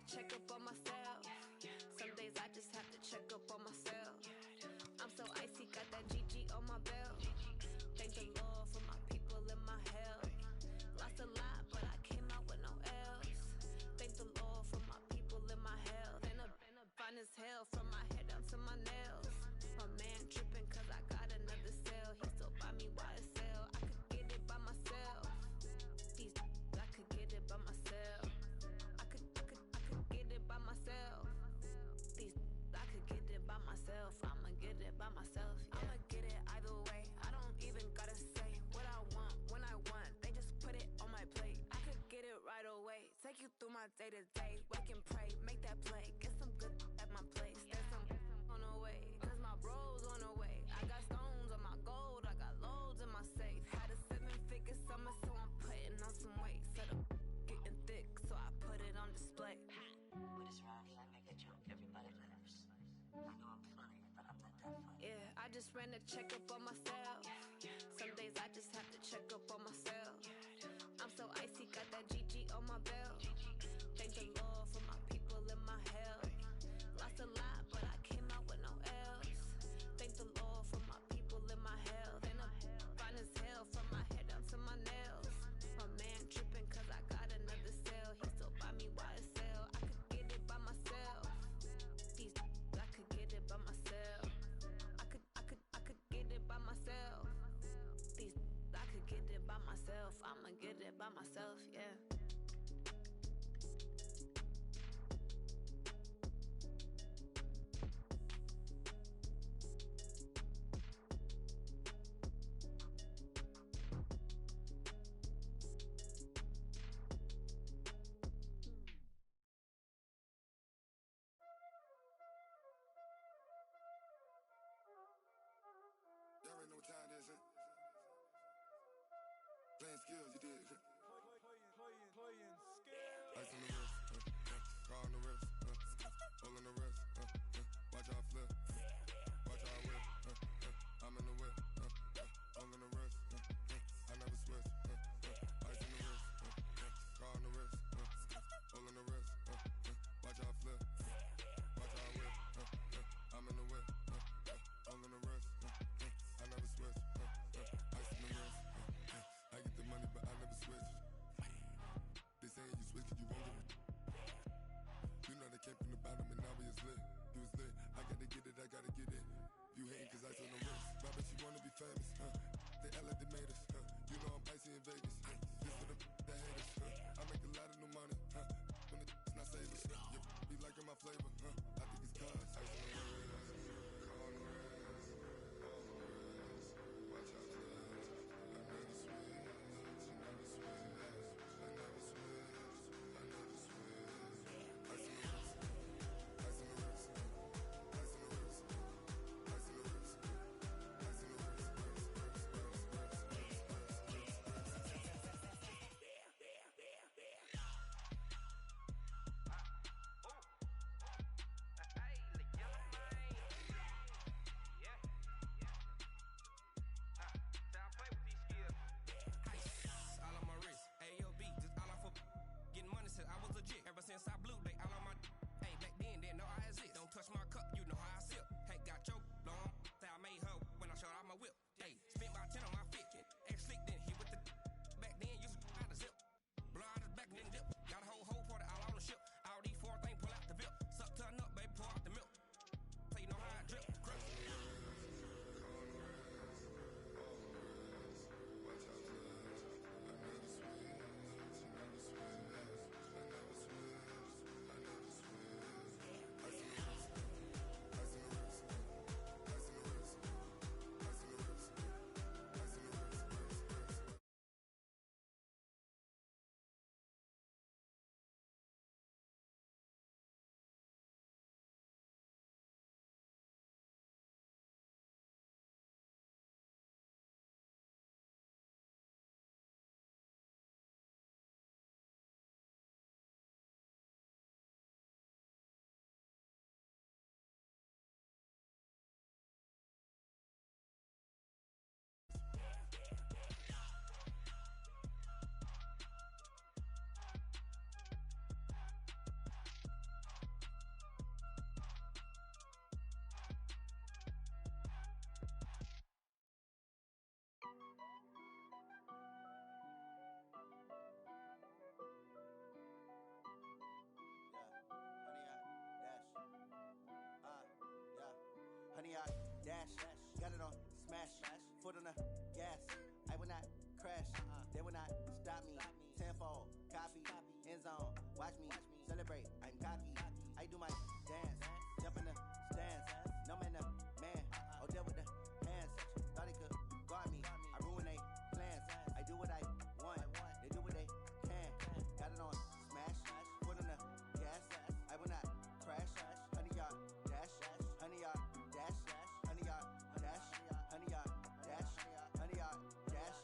check up on myself. Some days I just have to check up on myself. I'm so icy, got that GG on my belt. Thank the Lord for my people in my health. Lost a lot, but I came out with no L's. Thank the Lord for my people in my health. And I'm fine as hell from my head down to my nails. My man tripping cause I got another cell. He still buy me YSL. I could get it by myself. These I could get it by myself. I could get it by myself. These I could get it by myself. I'ma get it by myself. Yeah. I'ma get it either way. I don't even gotta say what I want when I want. They just put it on my plate. I could get it right away. Take you through my day to day. Wake and pray, make that play. Get some good at my place. There's some on the way. Cause my bros on the way. I got stones on my gold. I got loads in my safe. Had a 7-figure summer, so I'm putting on some weight. Set up getting thick, so I put it on display. With this rhyme, I make a joke, everybody laughs. I know I'm funny, but I'm not that funny. Yeah, I just ran a check up on myself. Some days I just have to check up on myself. I'm so icy, got that GG on my belt. Thank the Lord for my people in my health. Lost a lot, but I came out with no L's. Thank the Lord for my people in my health. And I'm fine as hell from my head down to my nails. My man tripping cause I got another cell. He still buy me YSL. I could get it by myself. These I could get it by myself. I could get it by myself. These I could get it by myself. I'ma get it by myself, yeah. Y'all already know what time it is, huh? Playing skills, you did, huh? Playing skills. Ice on the wrist, car on the wrist, hole in the wrist, watch how I flip, watch how I whip, I'm in the whip, hole in the wrist, I never switch, ice on the wrist, car on the wrist, hole in the wrist, watch how I flip, watch how I whip, I'm in the whip, hole in the wrist, I never switch, ice on the wrist, I get the money but I never switch. They saying you switch cause you won't get it. You know they came from the bottom and now we is lit. You was lit, I gotta get it, I gotta get it. You hating cause ice on the wrist. I bet you wanna be famous, They act like they made us, You know I'm icy in Vegas, Just for the that hate us, I make a lot of new money, When the not savers, be liking my flavor, I think it's cause ice on the wrist, car on the wrist, all on the wrist. Watch out for this, I never switch, I never switch. I never switch, I never switch. Ice on the wrist, ice on the wrist, ice on the wrist, ice on the wrist, ice on the wrist, dash. Got it on smash. Foot on the gas. I will not crash. They will not stop me. Tenfold, copy, end zone. Watch me celebrate. I'm cocky. I do my dance. Jump in the stands. No man, the man. Oh, deal with the hands. Thought he could guard me. I ruin they plans. I do what I want. They do what they can. Got it on smash. Foot on the gas. I will not crash. 100-yard dash. 100-yard dash. 100-yard dash. 100-yard dash. 100-yard dash.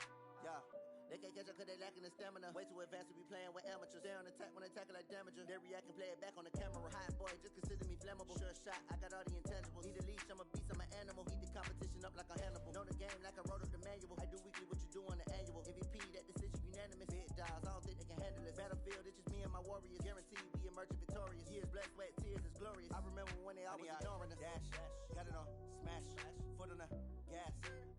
Yeah. They can't catch up cause they lacking the stamina. Way too advanced to be playing with amateurs. They on attack when they tackle like damager. They react and play it back on the camera. Hot boy, just consider me flammable. Sure shot, I got all the intangibles. Need a leash, I'm a beast, I'm an animal. Heat the competition up like a Hannibal. Know the game like I wrote up the manual. I do weekly what you do on the annual. MVP, that decision unanimous. Big dogs, I don't think they can handle it. Battlefield, it's just me and my warriors. Guaranteed we emerge victorious. Years, blood, sweat, tears, it's glorious. I remember when they always ignoring us. Dash, got it on smash. Foot on the gas.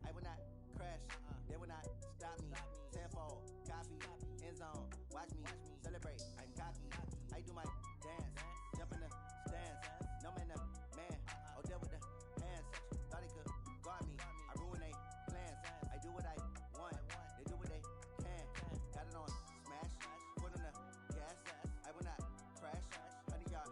I will not crash. They will not stop me. Tenfold, copy, end zone. Watch me celebrate. I'm cocky. I do my dance. Jump in the stands. No man, the man. Oh, deal with the hands. Thought he could guard me. I ruin they plans. I do what I want. They do what they can. Got it on smash. Foot on the gas. I will not crash. 100-yard.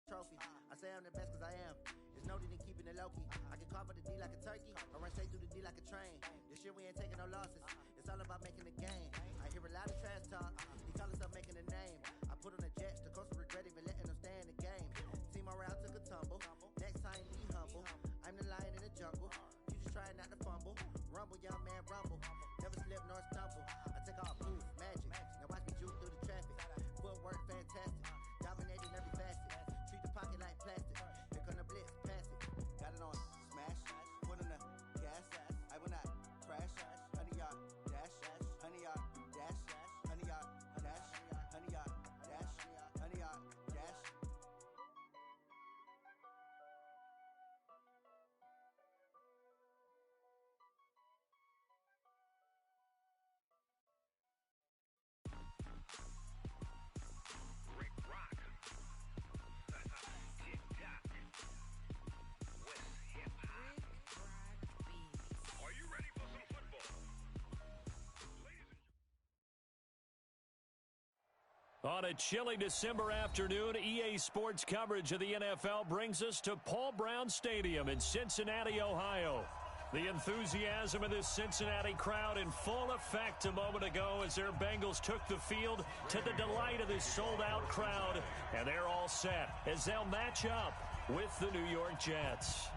Trophy. I say I'm the best cause I am. It's noted in keeping it low-key. I can carve up the D like a turkey or run straight through the D like a train. This year we ain't taking no losses. It's all about making the game. I hear a lot of trash talk. He call himself making a name. I put on the Jets. The coach will regret even letting them stay in the game. Team morale took a tumble. Next time be humble. I'm the lion in the jungle. You just try not to fumble. Rumble, young man, rumble. Never slip nor stumble. I take off move, magic. Now watch me juke through the traffic. Footwork fantastic. Dominating every facet. Treat the pocket like plastic. Here come the blitz, pass it. Got it on smash. Foot on the gas. I will not crash. 100-yard dash. 100-yard dash. 100-yard dash. 100-yard dash. 100-yard dash. Rick Rock. Tick-tock. West hip-hop. Are you ready for some football? Ladies and On a chilly December afternoon, EA Sports coverage of the NFL brings us to Paul Brown Stadium in Cincinnati, Ohio. The enthusiasm of this Cincinnati crowd in full effect a moment ago as their Bengals took the field to the delight of this sold-out crowd. And they're all set as they'll match up with the New York Jets.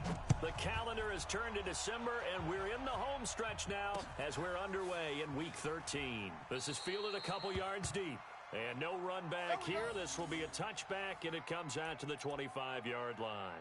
The calendar has turned to December, and we're in the home stretch now as we're underway in Week 13. This is fielded a couple yards deep. And no run back here. This will be a touchback, and it comes out to the 25-yard line.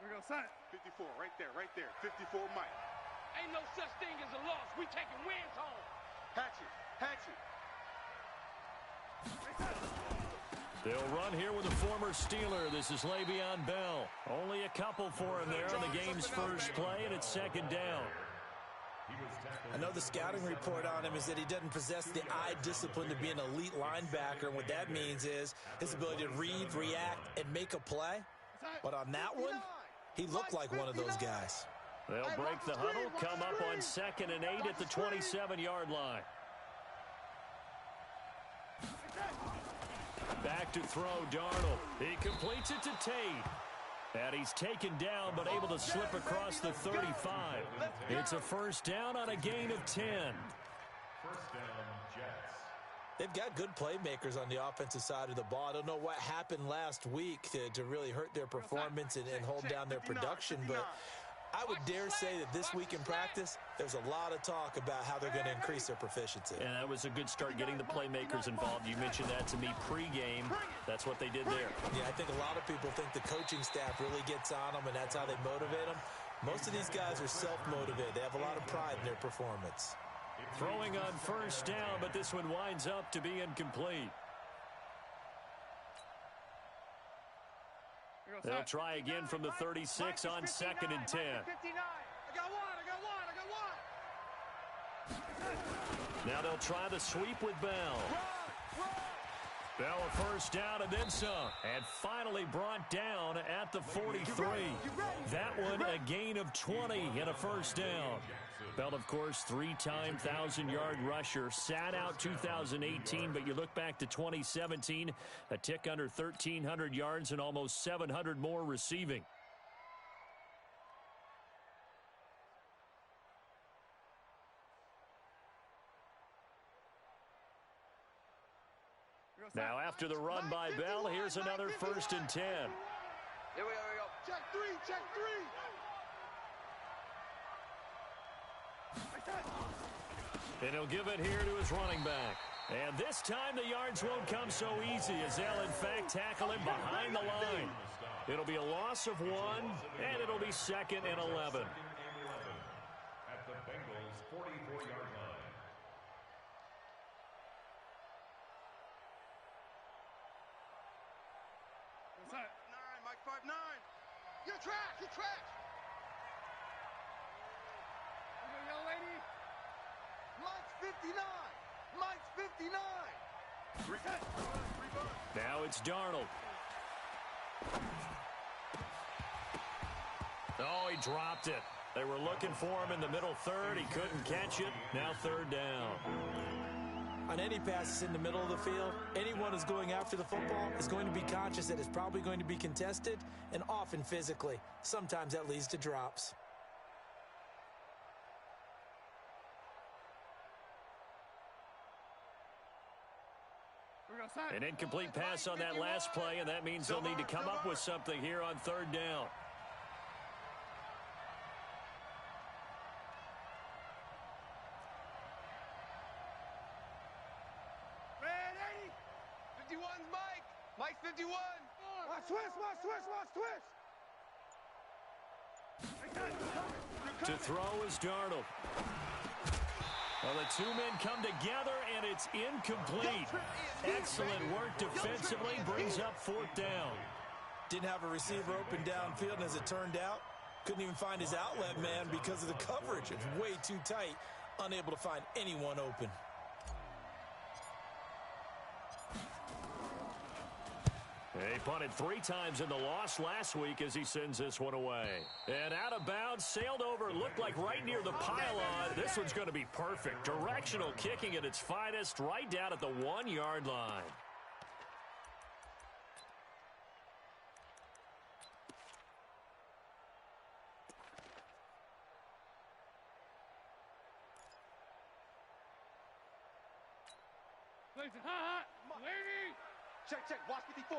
Here we go, son. 54, right there, 54 Mike. Ain't no such thing as a loss. We taking wins home. Hatchet. They'll run here with a former Steeler. This is Le'Veon Bell. Only a couple for him there on the game's first play, and it's second down. I know the scouting report on him is that he doesn't possess the eye discipline to be an elite linebacker. And what that means is his ability to read, react, and make a play. But on that one, he looked like one of those guys. They'll break the huddle, come up on 2nd and 8 at the 27-yard line. Back to throw, Darnold. He completes it to Tate. And he's taken down, but able to slip across the 35. It's a first down on a gain of 10. First down, Jets. They've got good playmakers on the offensive side of the ball. I don't know what happened last week to really hurt their performance and hold down their production, but I would dare say that this week in practice, there's a lot of talk about how they're going to increase their proficiency. And that was a good start getting the playmakers involved. You mentioned that to me pregame. That's what they did there. Yeah, I think a lot of people think the coaching staff really gets on them, and that's how they motivate them. Most of these guys are self-motivated. They have a lot of pride in their performance. Throwing on first down, but this one winds up to be incomplete. They'll try again from the 36 on 2nd and 10. Now they'll try the sweep with Bell. Bell a first down and then some. And finally brought down at the 43. That one a gain of 20 and a first down. Bell, of course, 3-time 1,000-yard rusher. Sat out 2018, but you look back to 2017, a tick under 1,300 yards and almost 700 more receiving. Now after the run by Bell, here's another 1st and 10. Here we go. Check three. And he'll give it here to his running back. And this time the yards won't come so easy as they'll in fact tackle him behind the line. It'll be a loss of 1, and it'll be 2nd and 11. At the Bengals' 44-yard line. Mike 5'9". You're trash. Young lady. Mike's 59. Now it's Darnold. Oh, he dropped it. They were looking for him in the middle third. He couldn't catch it. Now 3rd down. On any passes in the middle of the field, anyone who's going after the football is going to be conscious that it's probably going to be contested, and often physically. Sometimes that leads to drops. An incomplete pass on that last play, and that means they'll need to come up with something here on 3rd down. Ready? 51's Mike. Mike's 51. Watch twist. To throw is Darnold. Well, the two men come together, and it's incomplete. Excellent work defensively, brings up 4th down. Didn't have a receiver open downfield, and as it turned out, couldn't even find his outlet man because of the coverage. It's way too tight, unable to find anyone open. He punted 3 times in the loss last week as he sends this one away. And out of bounds, sailed over, looked like right near the pylon. This one's going to be perfect. Directional kicking at its finest, right down at the 1-yard line. Lady. Check. Watch 54.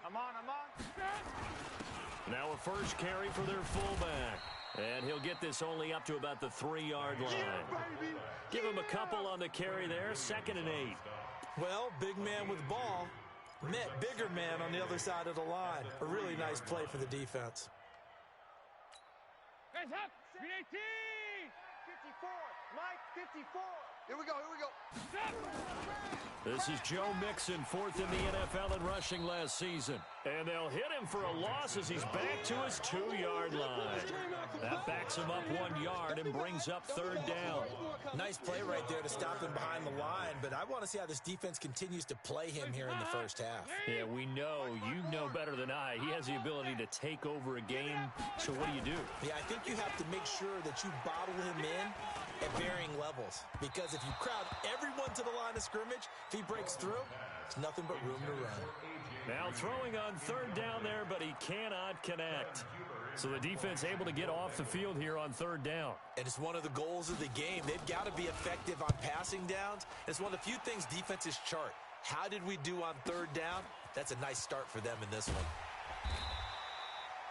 I'm on. Now a first carry for their fullback. And he'll get this only up to about the 3-yard line. Give him a couple on the carry there. 2nd and 8. Well, big man with ball met bigger man on the other side of the line. A really nice play for the defense. Hands up. 318. 54. Mike 54. Here we go. Stop. This is Joe Mixon, 4th in the NFL in rushing last season. And they'll hit him for a loss as he's back to his 2-yard line. That backs him up 1 yard and brings up 3rd down. Nice play right there to stop him behind the line, but I want to see how this defense continues to play him here in the first half. Yeah, we know. You know better than I. He has the ability to take over a game. So what do? Yeah, I think you have to make sure that you bottle him in at varying levels. Because if you crowd everyone to the line of scrimmage, if he breaks through, there's nothing but room to run. Now throwing on 3rd down there, but he cannot connect. So the defense able to get off the field here on 3rd down. And it's one of the goals of the game. They've got to be effective on passing downs. It's one of the few things defenses chart. How did we do on 3rd down? That's a nice start for them in this one.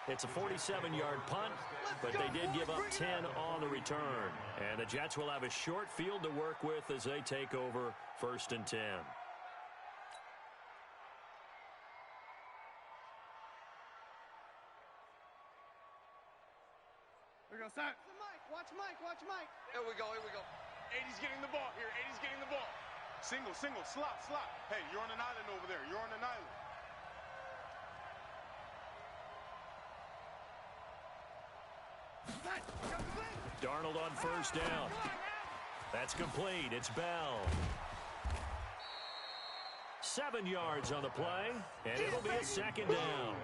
It's a 47-yard punt, but they did give up 10 on the return. And the Jets will have a short field to work with as they take over 1st and 10. We're going to start. Watch Mike, watch Mike. Here we go, here we go. 80's getting the ball here. 80's getting the ball. Single, slop. Hey, you're on an island over there. You're on an island. Darnold on first down. That's complete. It's Bell. 7 yards on the play, and it'll be a second down.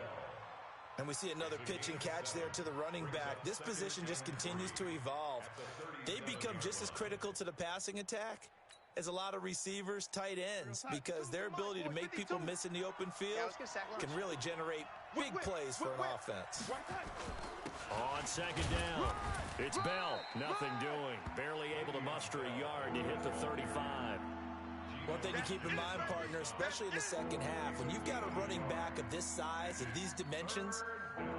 And we see another pitch and catch there to the running back. This position just continues to evolve. They become just as critical to the passing attack as a lot of receivers, tight ends, because their ability to make people miss in the open field can really generate big plays for an offense. On second down, it's Bell. Nothing doing. Barely able to muster a yard to hit the 35. One thing to keep in mind, partner, especially in the second half, when you've got a running back of this size and these dimensions,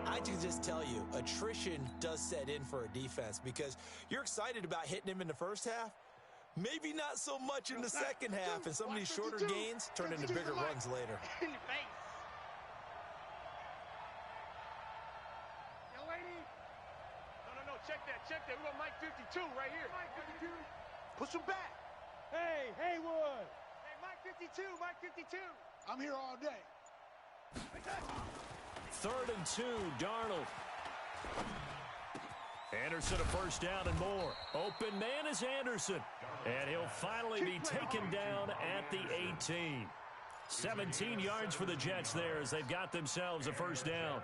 I can just tell you, attrition does set in for a defense because you're excited about hitting him in the first half, maybe not so much in the second half, and some of these shorter gains turn into bigger runs later. In your face. Yo, lady. No, check that. We got Mike 52 right here. Mike 52. Push him back. Hey, Haywood. Hey, Mike 52, Mike 52. I'm here all day. 3rd and 2, Darnold. Anderson a first down and more. Open man is Anderson. And he'll finally be taken down at the 18. 17 yards for the Jets there as they've got themselves a first down.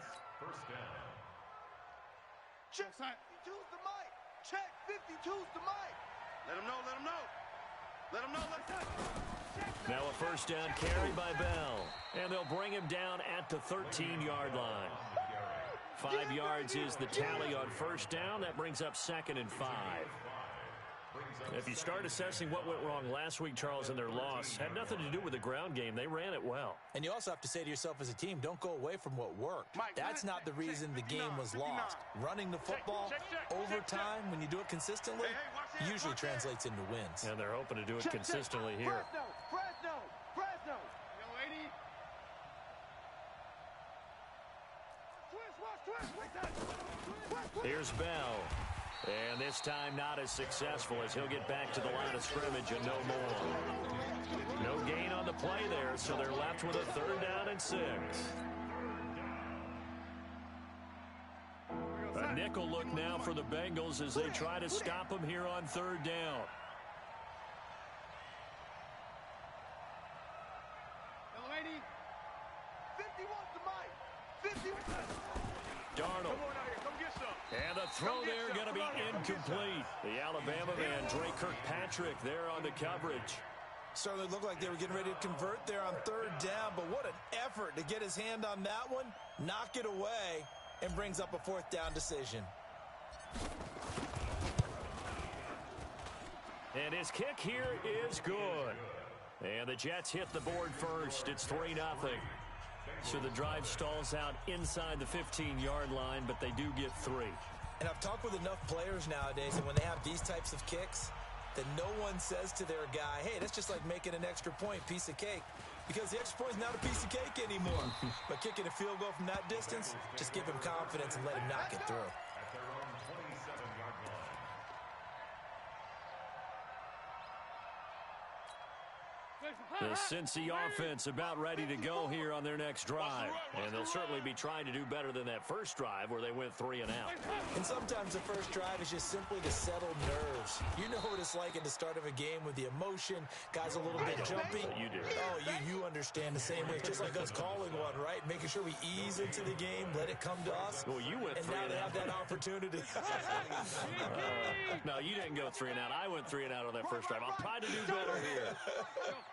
Check 52's the Mike. Check 52's the Mike. Let him know. Now a first down carry by Bell. And they'll bring him down at the 13-yard line. 5 yards is the tally on first down. That brings up 2nd and 5. If you start assessing what went wrong last week, Charles, in their loss, had nothing to do with the ground game. They ran it well. And you also have to say to yourself as a team, don't go away from what worked. That's not the reason the game was lost. Running the football, overtime, when you do it consistently, usually translates into wins. And they're hoping to do it consistently here. Fresno. Yo, lady. Twist. Here's Bell. And this time not as successful as he'll get back to the line of scrimmage and no more. No gain on the play there, so they're left with a 3rd down and 6. A nickel look now for the Bengals as they try to stop him here on 3rd down. Yo, lady. 51's the Mike. 50. Darnold. Come on out here. Come get some. And a throw there going to be incomplete. The Alabama man, Dre Kirkpatrick, there on the coverage. Certainly looked like they were getting ready to convert there on 3rd down, but what an effort to get his hand on that one, knock it away, and brings up a 4th down decision. And his kick here is good. And the Jets hit the board first. It's 3-0. So the drive stalls out inside the 15-yard line, but they do get 3. And I've talked with enough players nowadays that when they have these types of kicks, that no one says to their guy, hey, that's just like making an extra point, piece of cake. Because the extra point is not a piece of cake anymore. But kicking a field goal from that distance, just give him confidence and let him knock it through. At their own 27-yard line. The Cincy offense about ready to go here on their next drive. And they'll certainly be trying to do better than that first drive where they went 3 and out. And sometimes the first drive is just simply to settle nerves. You know what it's like at the start of a game with the emotion, guys a little bit jumpy. You do. Oh, you understand the same way. It's just like us calling one, right? Making sure we ease into the game, let it come to us. Well, you went 3 and now they have that opportunity. No, you didn't go 3 and out. I went 3 and out on that first drive. I'll try to do better here.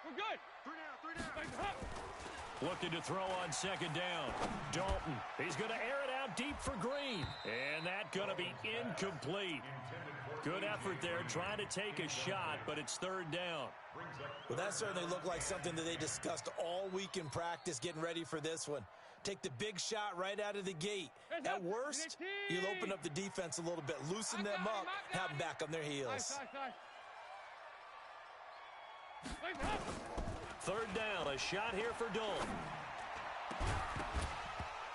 We're good. 3 down. Looking to throw on 2nd down. Dalton. He's going to air it out deep for Green. And that's going to be incomplete. Good effort there trying to take a shot, but it's 3rd down. Well, that certainly looked like something that they discussed all week in practice getting ready for this one. Take the big shot right out of the gate. At worst, you'll open up the defense a little bit, loosen them up, have them back on their heels. 3rd down, a shot here for Dalton.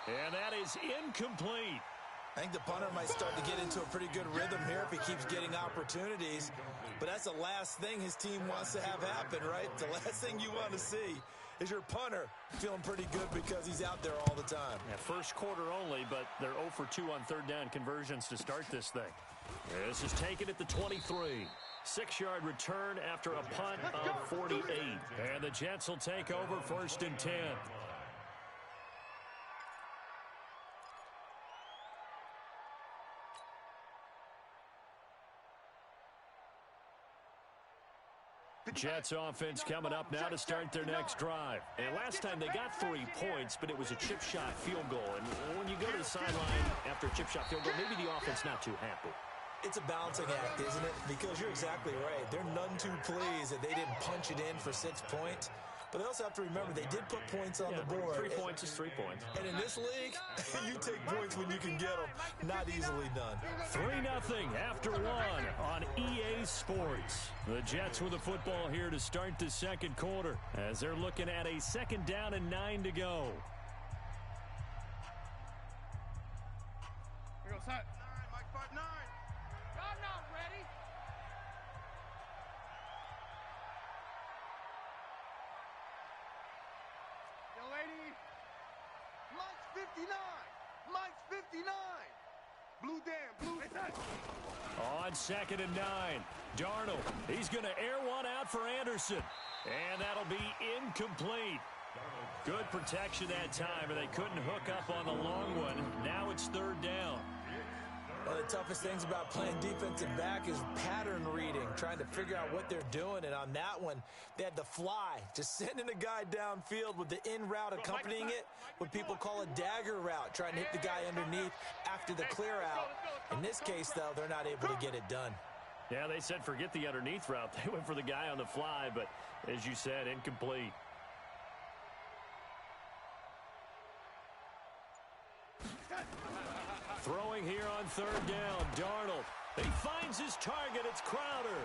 And that is incomplete. I think the punter might start to get into a pretty good rhythm here if he keeps getting opportunities. But that's the last thing his team wants to have happen, right? The last thing you want to see is your punter feeling pretty good because he's out there all the time. Yeah, first quarter only, but they're 0 for 2 on third down conversions to start this thing. This is taken at the 23. 6-yard return after a punt of 48. And the Jets will take over 1st and 10. Jets offense coming up now to start their next drive. And last time they got 3 points, but it was a chip shot field goal. And when you go to the sideline after a chip shot field goal, maybe the offense not too happy. It's a balancing act, isn't it? Because you're exactly right. They're none too pleased that they didn't punch it in for 6 points. But they also have to remember they did put points on the board. 3 points is 3 points. And in this league, you take points when you can get them. Not easily done. 3-0 after 1 on EA Sports. The Jets with the football here to start the second quarter as they're looking at a 2nd down and 9 to go. Here goes set. 9, Mike 5-9. Y'all not ready. Young lady, Mike's 59. Mike's 59. Blue Dan, blue. On 2nd and 9, Darnold. He's going to air one out for Anderson. And that'll be incomplete. Good protection that time, and they couldn't hook up on the long one. Now it's 3rd down. One of the toughest things about playing defensive back is pattern reading, trying to figure out what they're doing. And on that one, they had the fly, just sending a guy downfield with the in route accompanying it, what people call a dagger route, trying to hit the guy underneath after the clear out. In this case, though, they're not able to get it done. Yeah, they said forget the underneath route. They went for the guy on the fly, but as you said, incomplete. Throwing here on 3rd down, Darnold. He finds his target. It's Crowder.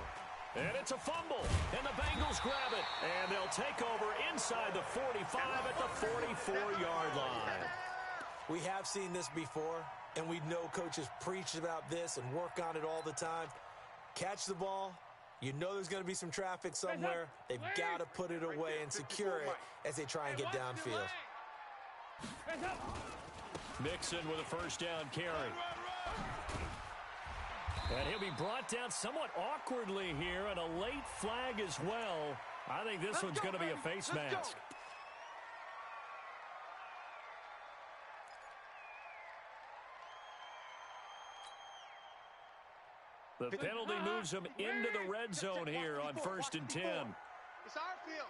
And it's a fumble. And the Bengals grab it. And they'll take over inside the 45 at the 44-yard line. We have seen this before, and we know coaches preach about this and work on it all the time. Catch the ball. You know there's going to be some traffic somewhere. They've got to put it away and secure it as they try and get downfield. Mixon with a 1st down carry. And he'll be brought down somewhat awkwardly here, and a late flag as well. I think this one's going to be a face mask. The penalty moves him into the red zone here on 1st and 10. It's our field.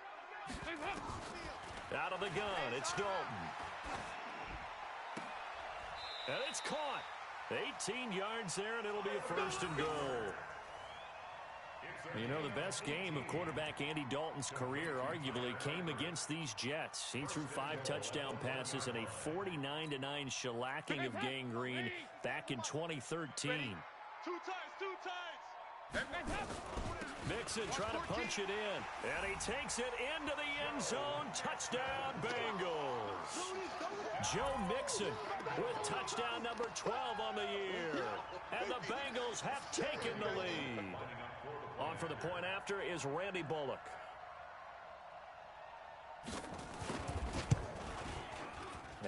Out of the gun, it's Dalton. And it's caught. 18 yards there, and it'll be a 1st and goal. You know, the best game of quarterback Andy Dalton's career arguably came against these Jets. He threw 5 touchdown passes and a 49-9 shellacking of Gang Green back in 2013. Two times. Mixon trying to punch it in, and he takes it into the end zone. Touchdown, Bengals. Joe Mixon with touchdown number 12 on the year. And the Bengals have taken the lead. On for the point after is Randy Bullock.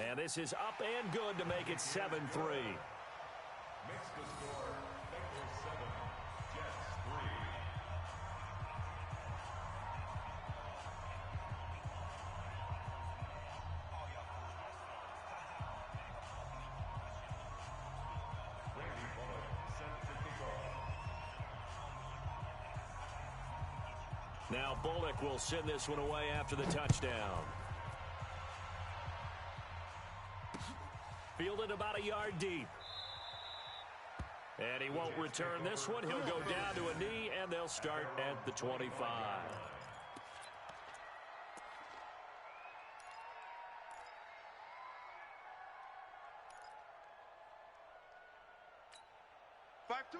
And this is up and good to make it 7-3. Now Bullock will send this one away after the touchdown. Fielded about a yard deep. And he won't return this one. He'll go down to a knee, and they'll start at the 25.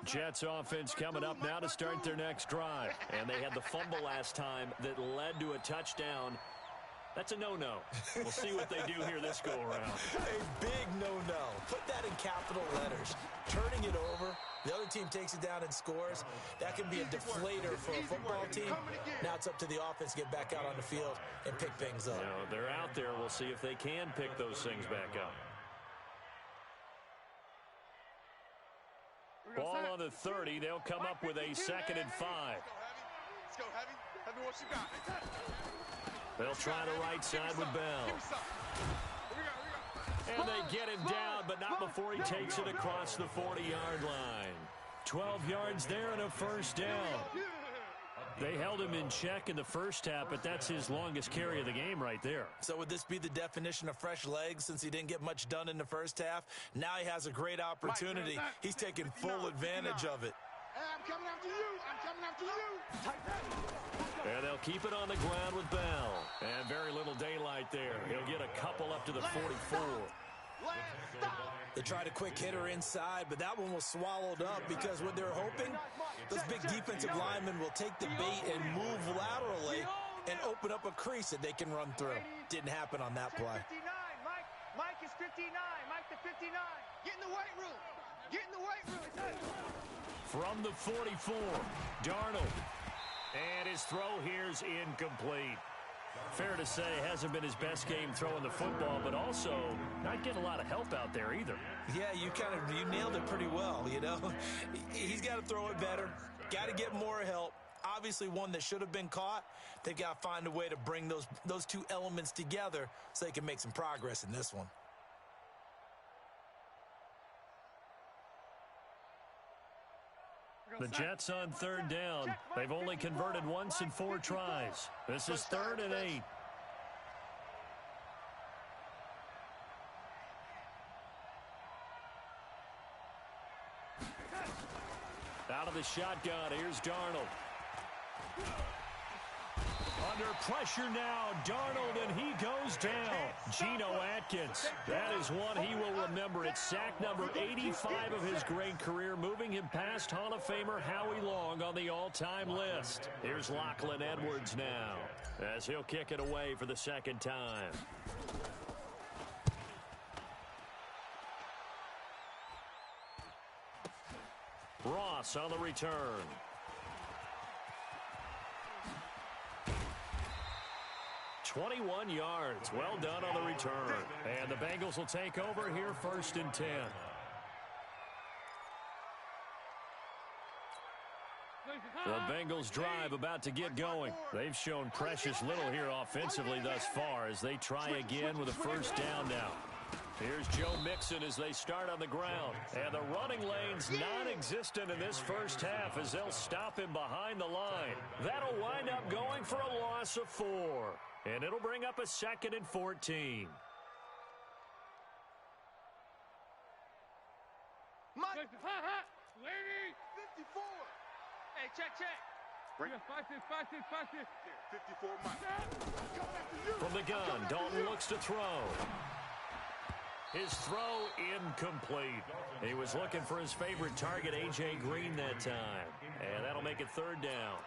Jets offense coming up now to start their next drive. And they had the fumble last time that led to a touchdown. That's a no-no. We'll see what they do here this go-around. A big no-no. Put that in capital letters. Turning it over, the other team takes it down and scores. That can be a deflator for a football team. Now it's up to the offense to get back out on the field and pick things up. They're out there. We'll see if they can pick those things back up. Ball on the 30. They'll come up with a 2nd and 5. Let's go, Heavy. Heavy, what you got? They'll try the right side with Bell. And they get him down, but not before he takes it across the 40-yard line. 12 yards there and a first down. They held him in check in the first half, but that's his longest carry of the game right there. So would this be the definition of fresh legs since he didn't get much done in the first half? Now he has a great opportunity. He's taking full advantage of it. Hey, I'm coming after you. I'm coming after you. And they'll keep it on the ground with Bell. And very little daylight there. He'll get a couple up to the 44. They tried a quick hitter inside, but that one was swallowed up because what they're hoping, those big defensive linemen will take the bait and move laterally and open up a crease that they can run through. Didn't happen on that play. 59, Mike is 59. Mike to 59. Get in the weight room. Get in the weight room. From the 44, Darnold. And his throw here's incomplete. Fair to say, hasn't been his best game throwing the football, but also not getting a lot of help out there either. Yeah, you nailed it pretty well, you know. He's got to throw it better, got to get more help. Obviously one that should have been caught. They've got to find a way to bring those two elements together so they can make some progress in this one. The Jets on 3rd down. They've only converted once in 4 tries. This is 3rd and 8. Out of the shotgun, here's Darnold. Under pressure now, Darnold, and he goes down. Geno Atkins, that is one he will remember. It's sack number 85 of his great career, moving him past Hall of Famer Howie Long on the all-time list. Here's Lachlan Edwards now, as he'll kick it away for the 2nd time. Ross on the return. .21 yards. Well done on the return. And the Bengals will take over here 1st and 10. The Bengals drive about to get going. They've shown precious little here offensively thus far as they try again with a 1st down now. Here's Joe Mixon as they start on the ground. And the running lane's non-existent in this first half as they'll stop him behind the line. That'll wind up going for a loss of 4. And it'll bring up a 2nd and 14. Mike. 54. Hey, check. Right. 54, Mike. From the gun, Dalton looks to throw. His throw incomplete. He was looking for his favorite target, A.J. Green, that time. And that'll make it 3rd down.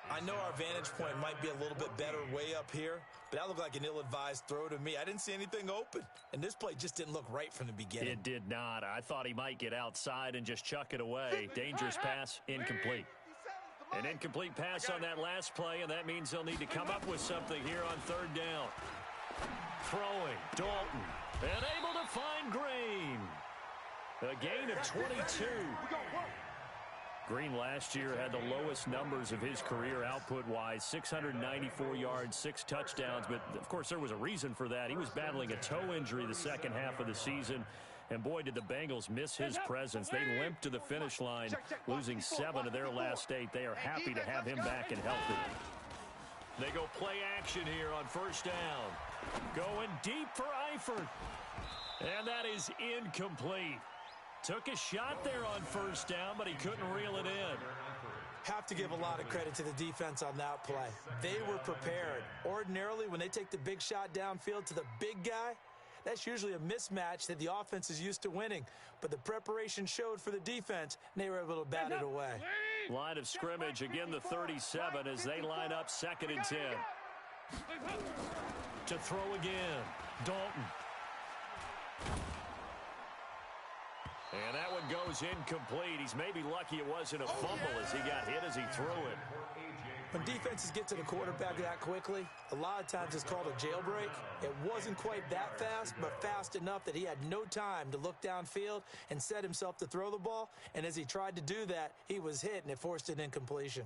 I know our vantage point might be a little bit better way up here, but that looked like an ill-advised throw to me. I didn't see anything open, and this play just didn't look right from the beginning. It did not. I thought he might get outside and just chuck it away. Dangerous pass, incomplete. An incomplete pass on that last play, and that means they'll need to come up with something here on 3rd down. Throwing, Dalton, and able to find Green. A gain of 22. Green last year had the lowest numbers of his career output-wise, 694 yards, 6 touchdowns. But, of course, there was a reason for that. He was battling a toe injury the second half of the season. And, boy, did the Bengals miss his presence. They limped to the finish line, losing 7 of their last 8. They are happy to have him back and healthy. They go play action here on 1st down. Going deep for Eifert. And that is incomplete. Took a shot there on 1st down, but he couldn't reel it in. Have to give a lot of credit to the defense on that play. They were prepared. Ordinarily, when they take the big shot downfield to the big guy, that's usually a mismatch that the offense is used to winning. But the preparation showed for the defense, and they were able to bat it away. Line of scrimmage, again the 37 as they line up 2nd and 10. To throw again, Dalton. And that one goes incomplete. He's maybe lucky it wasn't a fumble as he got hit as he threw it. When defenses get to the quarterback that quickly, a lot of times it's called a jailbreak. It wasn't quite that fast, but fast enough that he had no time to look downfield and set himself to throw the ball. And as he tried to do that, he was hit, and it forced an incompletion.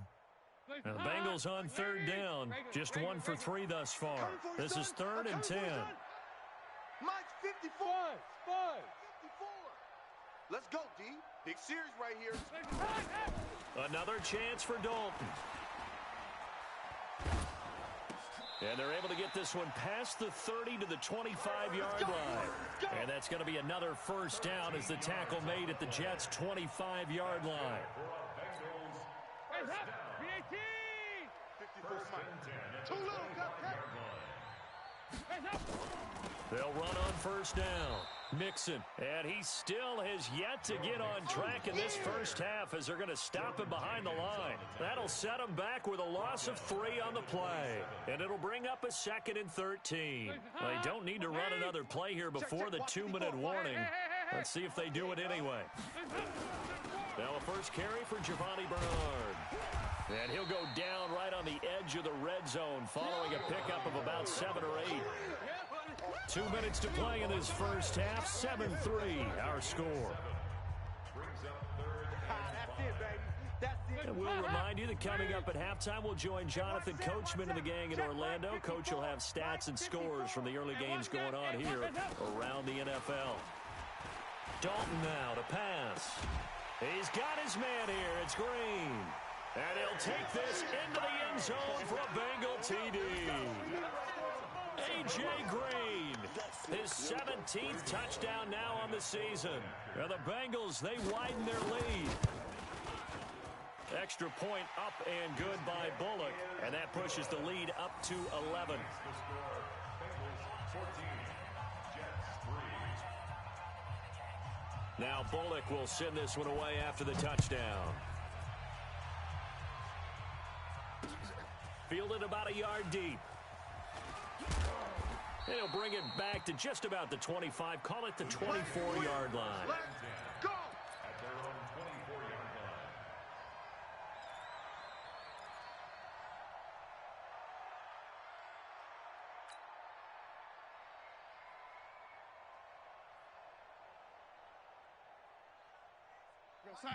And the Bengals on third down, just 1 for 3 thus far. This is 3rd and 10. Mike's 54. 54. Let's go, D. Big series right here. Another chance for Dalton. And they're able to get this one past the 30 to the 25-yard line. And that's going to be another first down as the tackle made at the Jets' 25-yard line. They'll run on first down. Mixon, and he still has yet to get on track in this first half as they're going to stop him behind the line. That'll set him back with a loss of 3 on the play, and it'll bring up a 2nd and 13. They don't need to run another play here before the 2-minute warning. Let's see if they do it anyway. Now a first carry for Giovanni Bernard. And he'll go down right on the edge of the red zone following a pickup of about 7 or 8. 2 minutes to play in this first half. 7-3 our score. And we'll remind you that coming up at halftime, we'll join Jonathan Coachman and the gang in Orlando. Coach will have stats and scores from the early games going on here around the NFL. Dalton now to pass. He's got his man here. It's Green. And he'll take this into the end zone for a Bengal TD. A.J. Green, his 17th touchdown now on the season. And the Bengals, they widen their lead. Extra point up and good by Bullock. And that pushes the lead up to 11. Now Bullock will send this one away after the touchdown. Fielded about a yard deep. And he'll bring it back to just about the 25. Call it the 24-yard line. Let's go! At their own 24-yard line.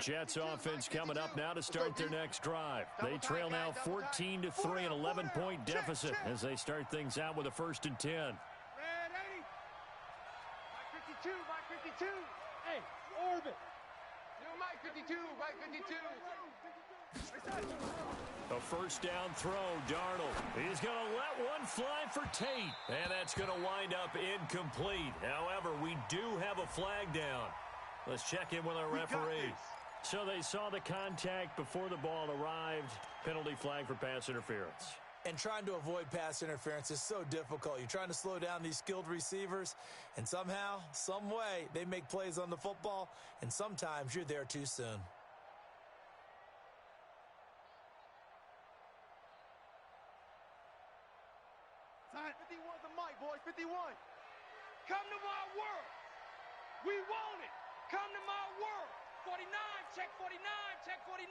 Jets offense coming up now to start their next drive. They trail now 14-3, an 11-point deficit as they start things out with a 1st and 10. Red 80. Mike 52, Mike 52. Hey, orbit. New Mike 52, Mike 52. A first down throw, Darnold. He's going to let one fly for Tate. And that's going to wind up incomplete. However, we do have a flag down. Let's check in with our referee. So they saw the contact before the ball arrived. Penalty flag for pass interference. And trying to avoid pass interference is so difficult. You're trying to slow down these skilled receivers, and somehow, some way, they make plays on the football, and sometimes you're there too soon. Time 51 the mic, boys. 51. Come to my world. We want it. Come to my world. 49, check 49, check 49.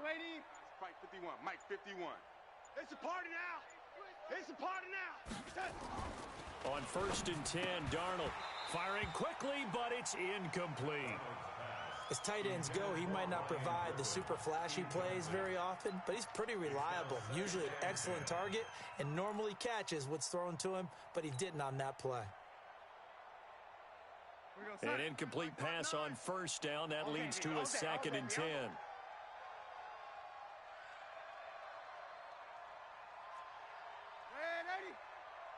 Lady. Mike 51, Mike 51. It's a party now. It's a party now. On 1st and 10, Darnold firing quickly, but it's incomplete. As tight ends go, he might not provide the super flashy plays very often, but he's pretty reliable, usually an excellent target, and normally catches what's thrown to him, but he didn't on that play. An incomplete pass on 1st down. That leads to a 2nd and 10.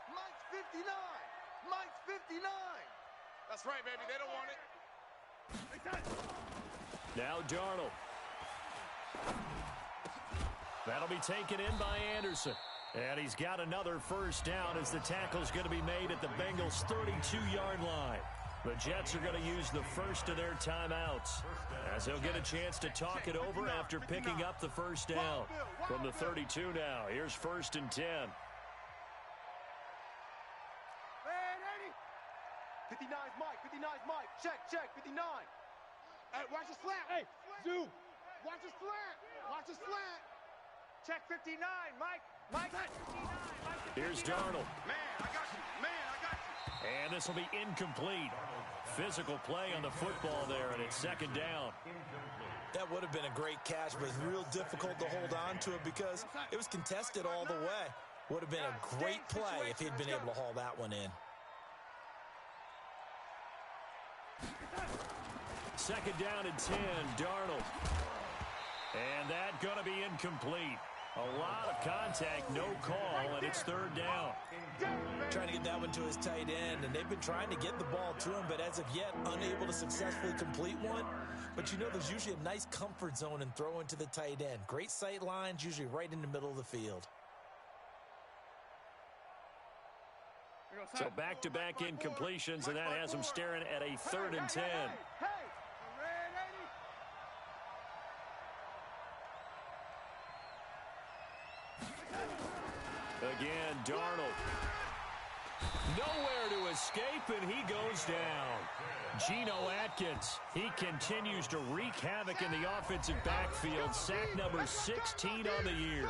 Mike's 59. Mike's 59. That's right, baby. They don't want it. Now Darnold. That'll be taken in by Anderson. And he's got another first down as the tackle's going to be made at the Bengals' 32-yard line. The Jets are going to use the first of their timeouts, as they'll get a chance to talk it over after picking up the first down. From the 32 now, here's 1st and 10. 59's Mike, 59's Mike. Check, 59. Hey, watch the slant. Hey, zoom. Watch the slant. Watch the slant. Check 59, Mike. Mike, 59. Mike, 59. Here's Darnold. Man, I got you. And this will be incomplete. Physical play on the football there, and it's 2nd down. That would have been a great catch, but it's real difficult to hold on to it because it was contested all the way. Would have been a great play if he'd been able to haul that one in. 2nd down and 10, Darnold. And that going to be incomplete. A lot of contact, no call, and it's 3rd down. Trying to get that one to his tight end, and they've been trying to get the ball to him, but as of yet, unable to successfully complete one. But you know, there's usually a nice comfort zone in throwing to the tight end. Great sight lines, usually right in the middle of the field. So back-to-back incompletions, and that has him staring at a 3rd and 10. Again, Darnold. Nowhere to escape, and he goes down. Geno Atkins, he continues to wreak havoc in the offensive backfield. Sack number 16 on the year.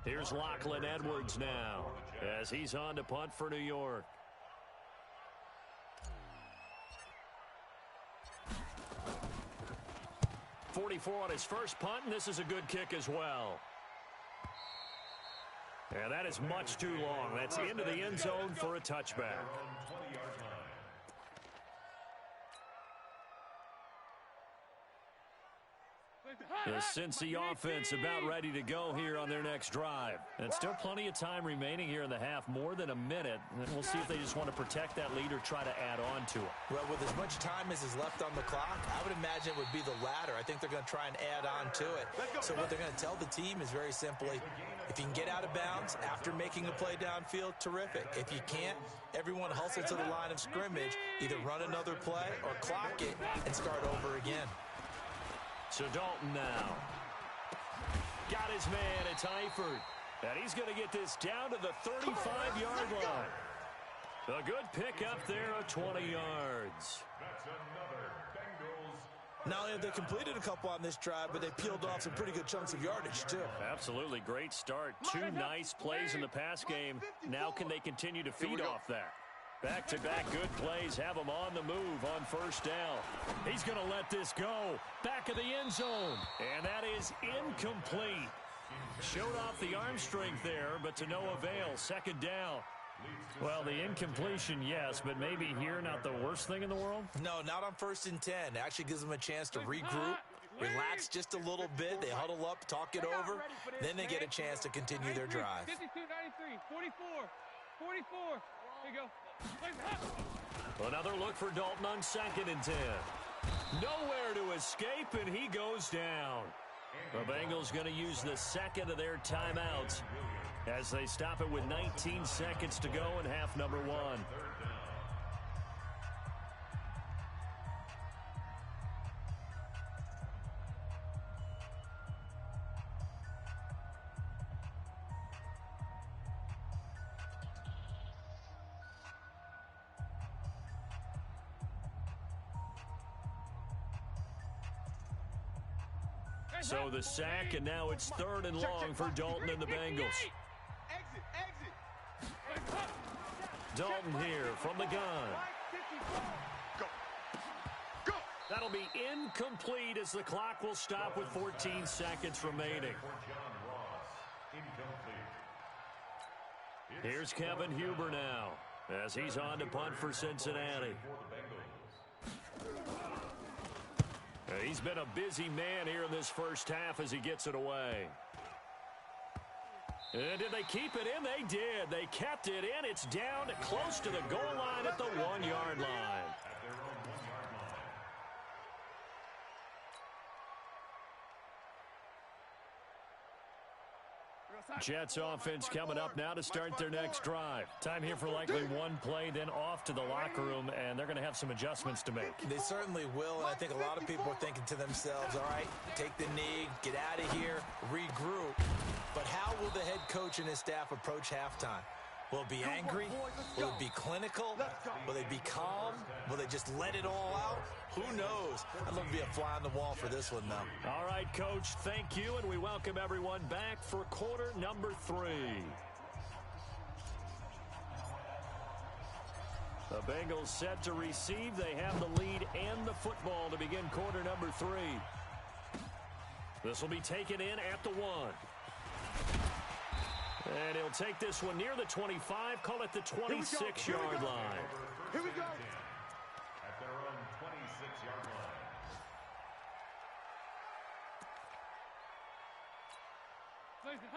Here's Lachlan Edwards now, as he's on to punt for New York. .44 on his first punt, and this is a good kick as well. And that is much too long. That's into the end zone for a touchback. The Cincy offense about ready to go here on their next drive. And still plenty of time remaining here in the half, more than a minute. And we'll see if they just want to protect that lead or try to add on to it. Well, with as much time as is left on the clock, I would imagine it would be the latter. I think they're going to try and add on to it. So what they're going to tell the team is very simply, if you can get out of bounds after making a play downfield, terrific. If you can't, everyone hustle to the line of scrimmage, either run another play or clock it and start over again. So Dalton now. Got his man, it's Eifert. And he's going to get this down to the 35-yard line. A good pickup there of 20 yards. That's another Bengals. Not only have they completed a couple on this drive, but they peeled off some pretty good chunks of yardage, too. Absolutely great start. 2 nice plays in the pass game. Now can they continue to feed off that? Back-to-back good plays have him on the move on first down. He's going to let this go. Back of the end zone. And that is incomplete. Showed off the arm strength there, but to no avail. 2nd down. Well, the incompletion, yes, but maybe here not the worst thing in the world? No, not on 1st and 10. It actually gives them a chance to regroup, relax just a little bit. They huddle up, talk it over. Then they get a chance to continue their drive. 52, 93, 44, 44. Here you go. Another look for Dalton on 2nd and 10. Nowhere to escape, and he goes down. The Bengals going to use the 2nd of their timeouts as they stop it with 19 seconds to go in half number 1. So the sack, and now it's 3rd and long for Dalton and the Bengals. Dalton here from the gun. That'll be incomplete as the clock will stop with 14 seconds remaining. Here's Kevin Huber now as he's on to punt for Cincinnati. He's been a busy man here in this first half as he gets it away. And did they keep it in? They did. They kept it in. It's down close to the goal line at the 1-yard line. Jets offense coming up now to start their next drive. Time here for likely one play, then off to the locker room, and they're going to have some adjustments to make. They certainly will, and I think a lot of people are thinking to themselves, all right, take the knee, get out of here, regroup. But how will the head coach and his staff approach halftime? Will it be angry? Will it be clinical? Will they be calm? Will they just let it all out? Who knows? I'd love to be a fly on the wall for this one, though. All right, Coach, thank you, and we welcome everyone back for quarter number 3. The Bengals set to receive. They have the lead and the football to begin quarter number 3. This will be taken in at the 1. And he'll take this one near the 25, call it the 26-yard line. Here we go. At their own 26-yard line.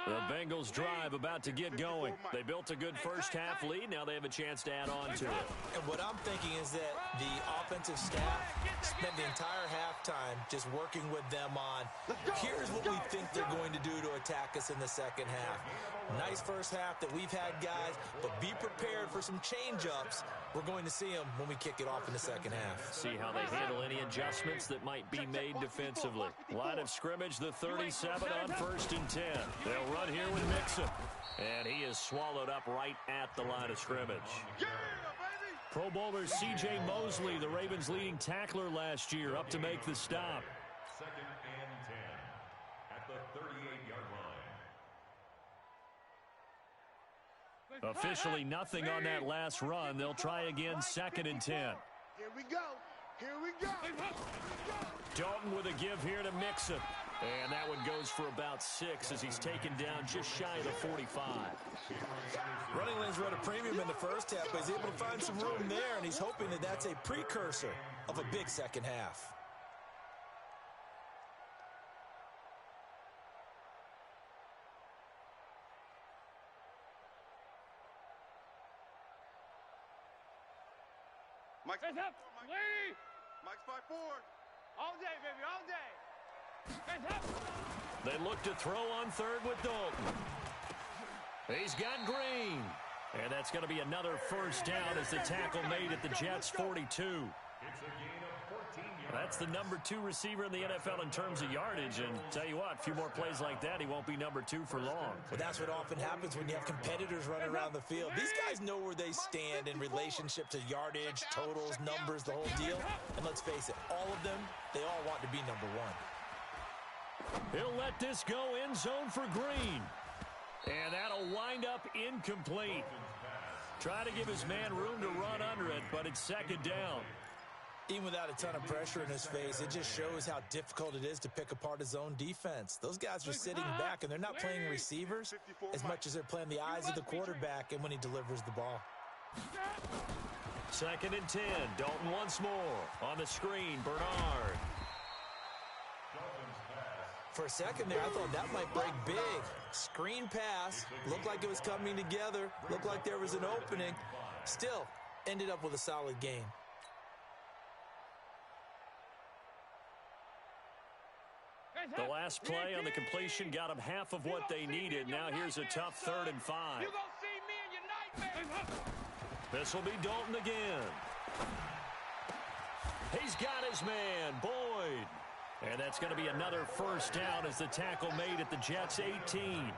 The Bengals drive about to get going. They built a good first half lead. Now they have a chance to add on to it. And what I'm thinking is that the offensive staff spent the entire halftime just working with them on, here's what we think they're going to do to attack us in the second half. Nice first half that we've had, guys, but be prepared for some change-ups. We're going to see them when we kick it off in the second half. See how they handle any adjustments that might be made defensively. Line of scrimmage, the 37 on 1st and 10. They'll run here with Mixon. And he is swallowed up right at the line of scrimmage. Pro Bowler C.J. Mosley, the Ravens' leading tackler last year, up to make the stop. 2nd and 10 at the 38-yard line. Officially nothing on that last run. They'll try again 2nd and 10. Here we go. Here we go. Dalton with a give here to Mixon. And that one goes for about 6 as he's taken down just shy of the 45. Running lanes run a premium in the first half, but he's able to find some room there, and he's hoping that that's a precursor of a big second half. Mike's up. Mike's 5-4. All day, baby, all day. They look to throw on 3rd with Dalton. He's got Green. And that's going to be another first down as the tackle made at the Jets' 42. It's a gain of 14 yards. That's the number 2 receiver in the NFL in terms of yardage. And tell you what, a few more plays like that, he won't be number 2 for long. But that's what often happens when you have competitors running around the field. These guys know where they stand in relationship to yardage, totals, numbers, the whole deal. And let's face it, all of them, they all want to be number 1. He'll let this go end zone for Green. And that'll wind up incomplete. Try to give his man room to run under it, but it's 2nd down. Even without a ton of pressure in his face, it just shows how difficult it is to pick apart his own defense. Those guys are sitting back, and they're not playing receivers as much as they're playing the eyes of the quarterback and when he delivers the ball. 2nd and 10. Dalton once more. On the screen, Bernard. For a second there, I thought that might break big. Screen pass. Looked like it was coming together. Looked like there was an opening. Still, ended up with a solid gain. The last play on the completion got them half of what they needed. Now here's a tough 3rd and 5. You're gonna see me in your nightmares. This will be Dalton again. He's got his man, Boyd. And that's going to be another first down as the tackle made at the Jets' 18.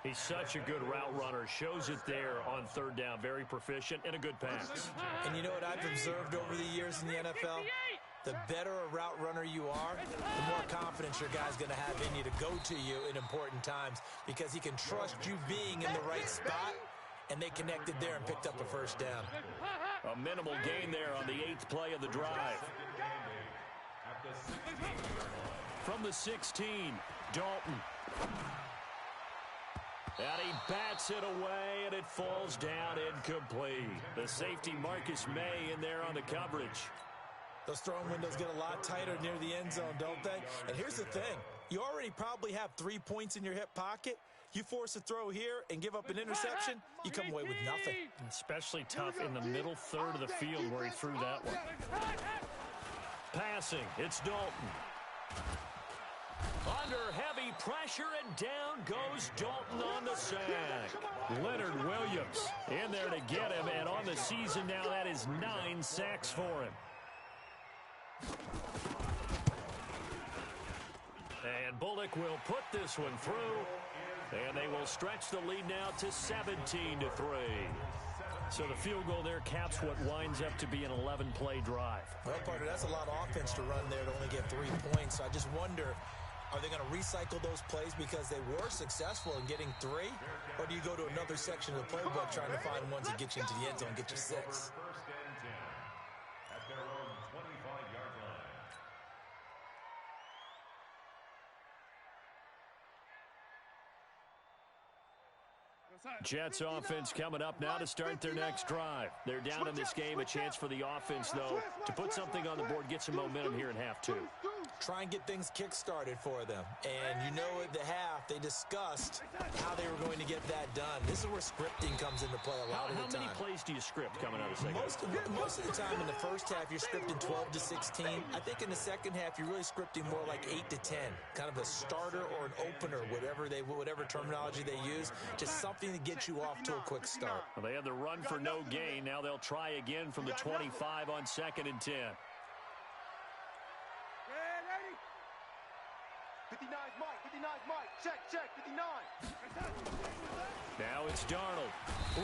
He's such a good route runner. Shows it there on 3rd down. Very proficient and a good pass. And you know what I've observed over the years in the NFL? The better a route runner you are, the more confidence your guy's going to have in you to go to you in important times because he can trust you being in the right spot, and they connected there and picked up a first down. A minimal gain there on the 8th play of the drive. From the 16, Dalton. And he bats it away, and it falls down incomplete. The safety, Marcus May, in there on the coverage. Those throwing windows get a lot tighter near the end zone, don't they? And here's the thing. You already probably have 3 points in your hip pocket. You force a throw here and give up an interception, you come away with nothing. Especially tough in the middle third of the field where he threw that one. Passing, it's Dalton. Under heavy pressure, and down goes Dalton on the sack. Leonard Williams in there to get him, and on the season now, that is 9 sacks for him. And Bullock will put this one through, and they will stretch the lead now to 17-3. So the field goal there caps what winds up to be an 11-play drive. Well, partner, that's a lot of offense to run there to only get 3 points. So I just wonder, are they going to recycle those plays because they were successful in getting 3? Or do you go to another section of the playbook trying to find ones that get you into the end zone and get you 6? First and 10 at their own 25-yard line. Jets offense coming up now to start their next drive. They're down in this game. A chance for the offense, though, to put something on the board, get some momentum here in half 2. Try and get things kick-started for them. And you know at the half, they discussed how they were going to get that done. This is where scripting comes into play a lot of the time. How many plays do you script coming out of the second half? Most of the time in the first half, you're scripting 12 to 16. I think in the second half, you're really scripting more like 8 to 10. Kind of a starter or an opener, whatever terminology they use. Just something to get you off to a quick start. Well, they had the run for no gain. Now they'll try again from the 25 on 2nd and 10. 59's Mike, 59's Mike, check, 59. Now it's Darnold.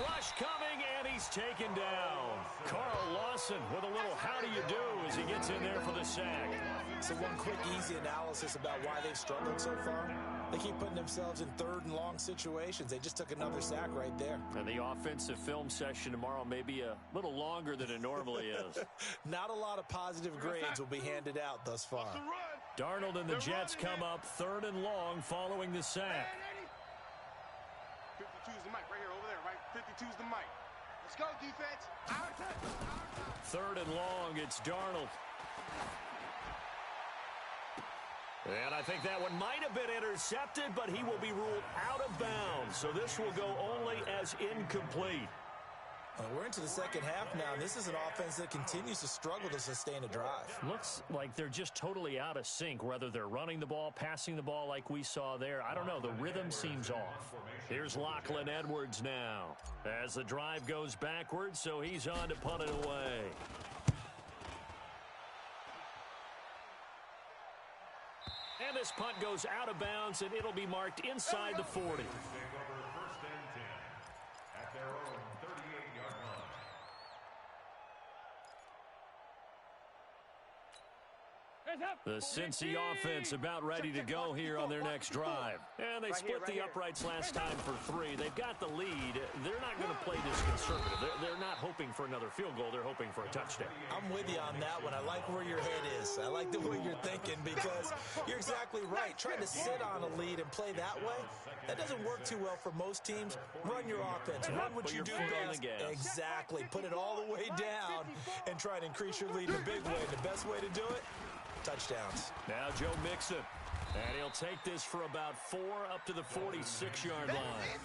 Rush coming, and he's taken down. Carl Lawson with a little how do you do as he gets in there for the sack. So one quick, easy analysis about why they've struggled so far. They keep putting themselves in 3rd and long situations. They just took another sack right there. And the offensive film session tomorrow may be a little longer than it normally is. Not a lot of positive grades will be handed out thus far. Darnold and the Jets come up 3rd and long following the sack. 52's the mic right here, over there, right? 52's the mic. Let's go, defense. 3rd and long, it's Darnold. And I think that one might have been intercepted, but he will be ruled out of bounds. So this will go only as incomplete. We're into the second half now, and this is an offense that continues to struggle to sustain a drive. Looks like they're just totally out of sync, whether they're running the ball, passing the ball like we saw there. I don't know. The rhythm seems off. Here's Lachlan Edwards now as the drive goes backwards, so he's on to punt it away. And this punt goes out of bounds, and it'll be marked inside the 40. First and 10 at their own 38-yard line. The Cincy offense about ready to go here on their next drive. And they split the uprights last time for 3. They've got the lead. They're not going to play this conservative. They're not hoping for another field goal. They're hoping for a touchdown. I'm with you on that one. I like where your head is. I like the way you're thinking because you're exactly right. Trying to sit on a lead and play that way, that doesn't work too well for most teams. Run your offense. Run what you do best. Exactly. Put it all the way down and try to increase your lead in a big way. The best way to do it, touchdowns. Now Joe Mixon. And he'll take this for about 4 up to the 46-yard line.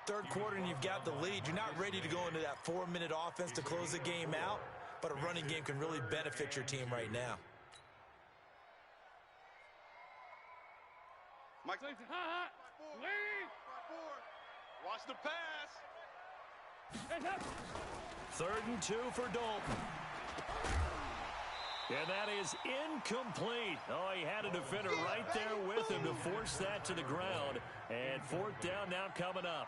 3rd quarter and you've got the lead. You're not ready to go into that 4-minute offense to close the game out, but a running game can really benefit your team right now. Mike, watch the pass. 3rd and 2 for Dalton. And that is incomplete. Oh, he had a defender right there with him to force that to the ground. And 4th down now coming up.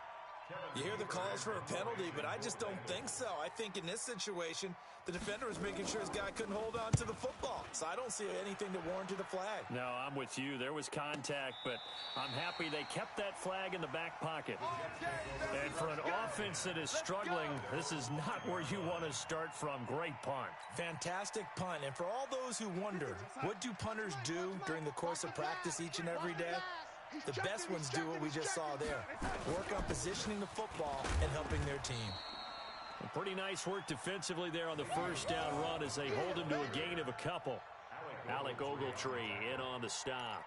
You hear the calls for a penalty, but I just don't think so. I think in this situation, the defender was making sure his guy couldn't hold on to the football. So I don't see anything that warranted a flag. No, I'm with you. There was contact, but I'm happy they kept that flag in the back pocket. And for an offense that is struggling, this is not where you want to start from. Great punt. Fantastic punt. And for all those who wonder, what do punters do during the course of practice each and every day? The best ones do what we just saw there. Work on positioning the football and helping their team. Pretty nice work defensively there on the first down run as they hold him to a gain of a couple. Alec Ogletree in on the stop.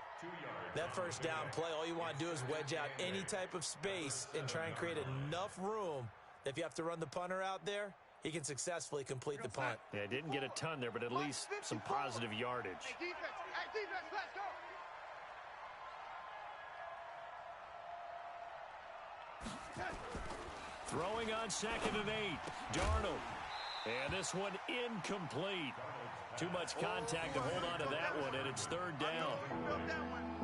That first down play, all you want to do is wedge out any type of space and try and create enough room. If you have to run the punter out there, he can successfully complete the punt. Yeah, didn't get a ton there, but at least some positive yardage. Hey, defense, let's go. Throwing on 2nd and 8. Darnold. And this one incomplete. Too much contact to hold on to that one, and it's 3rd down.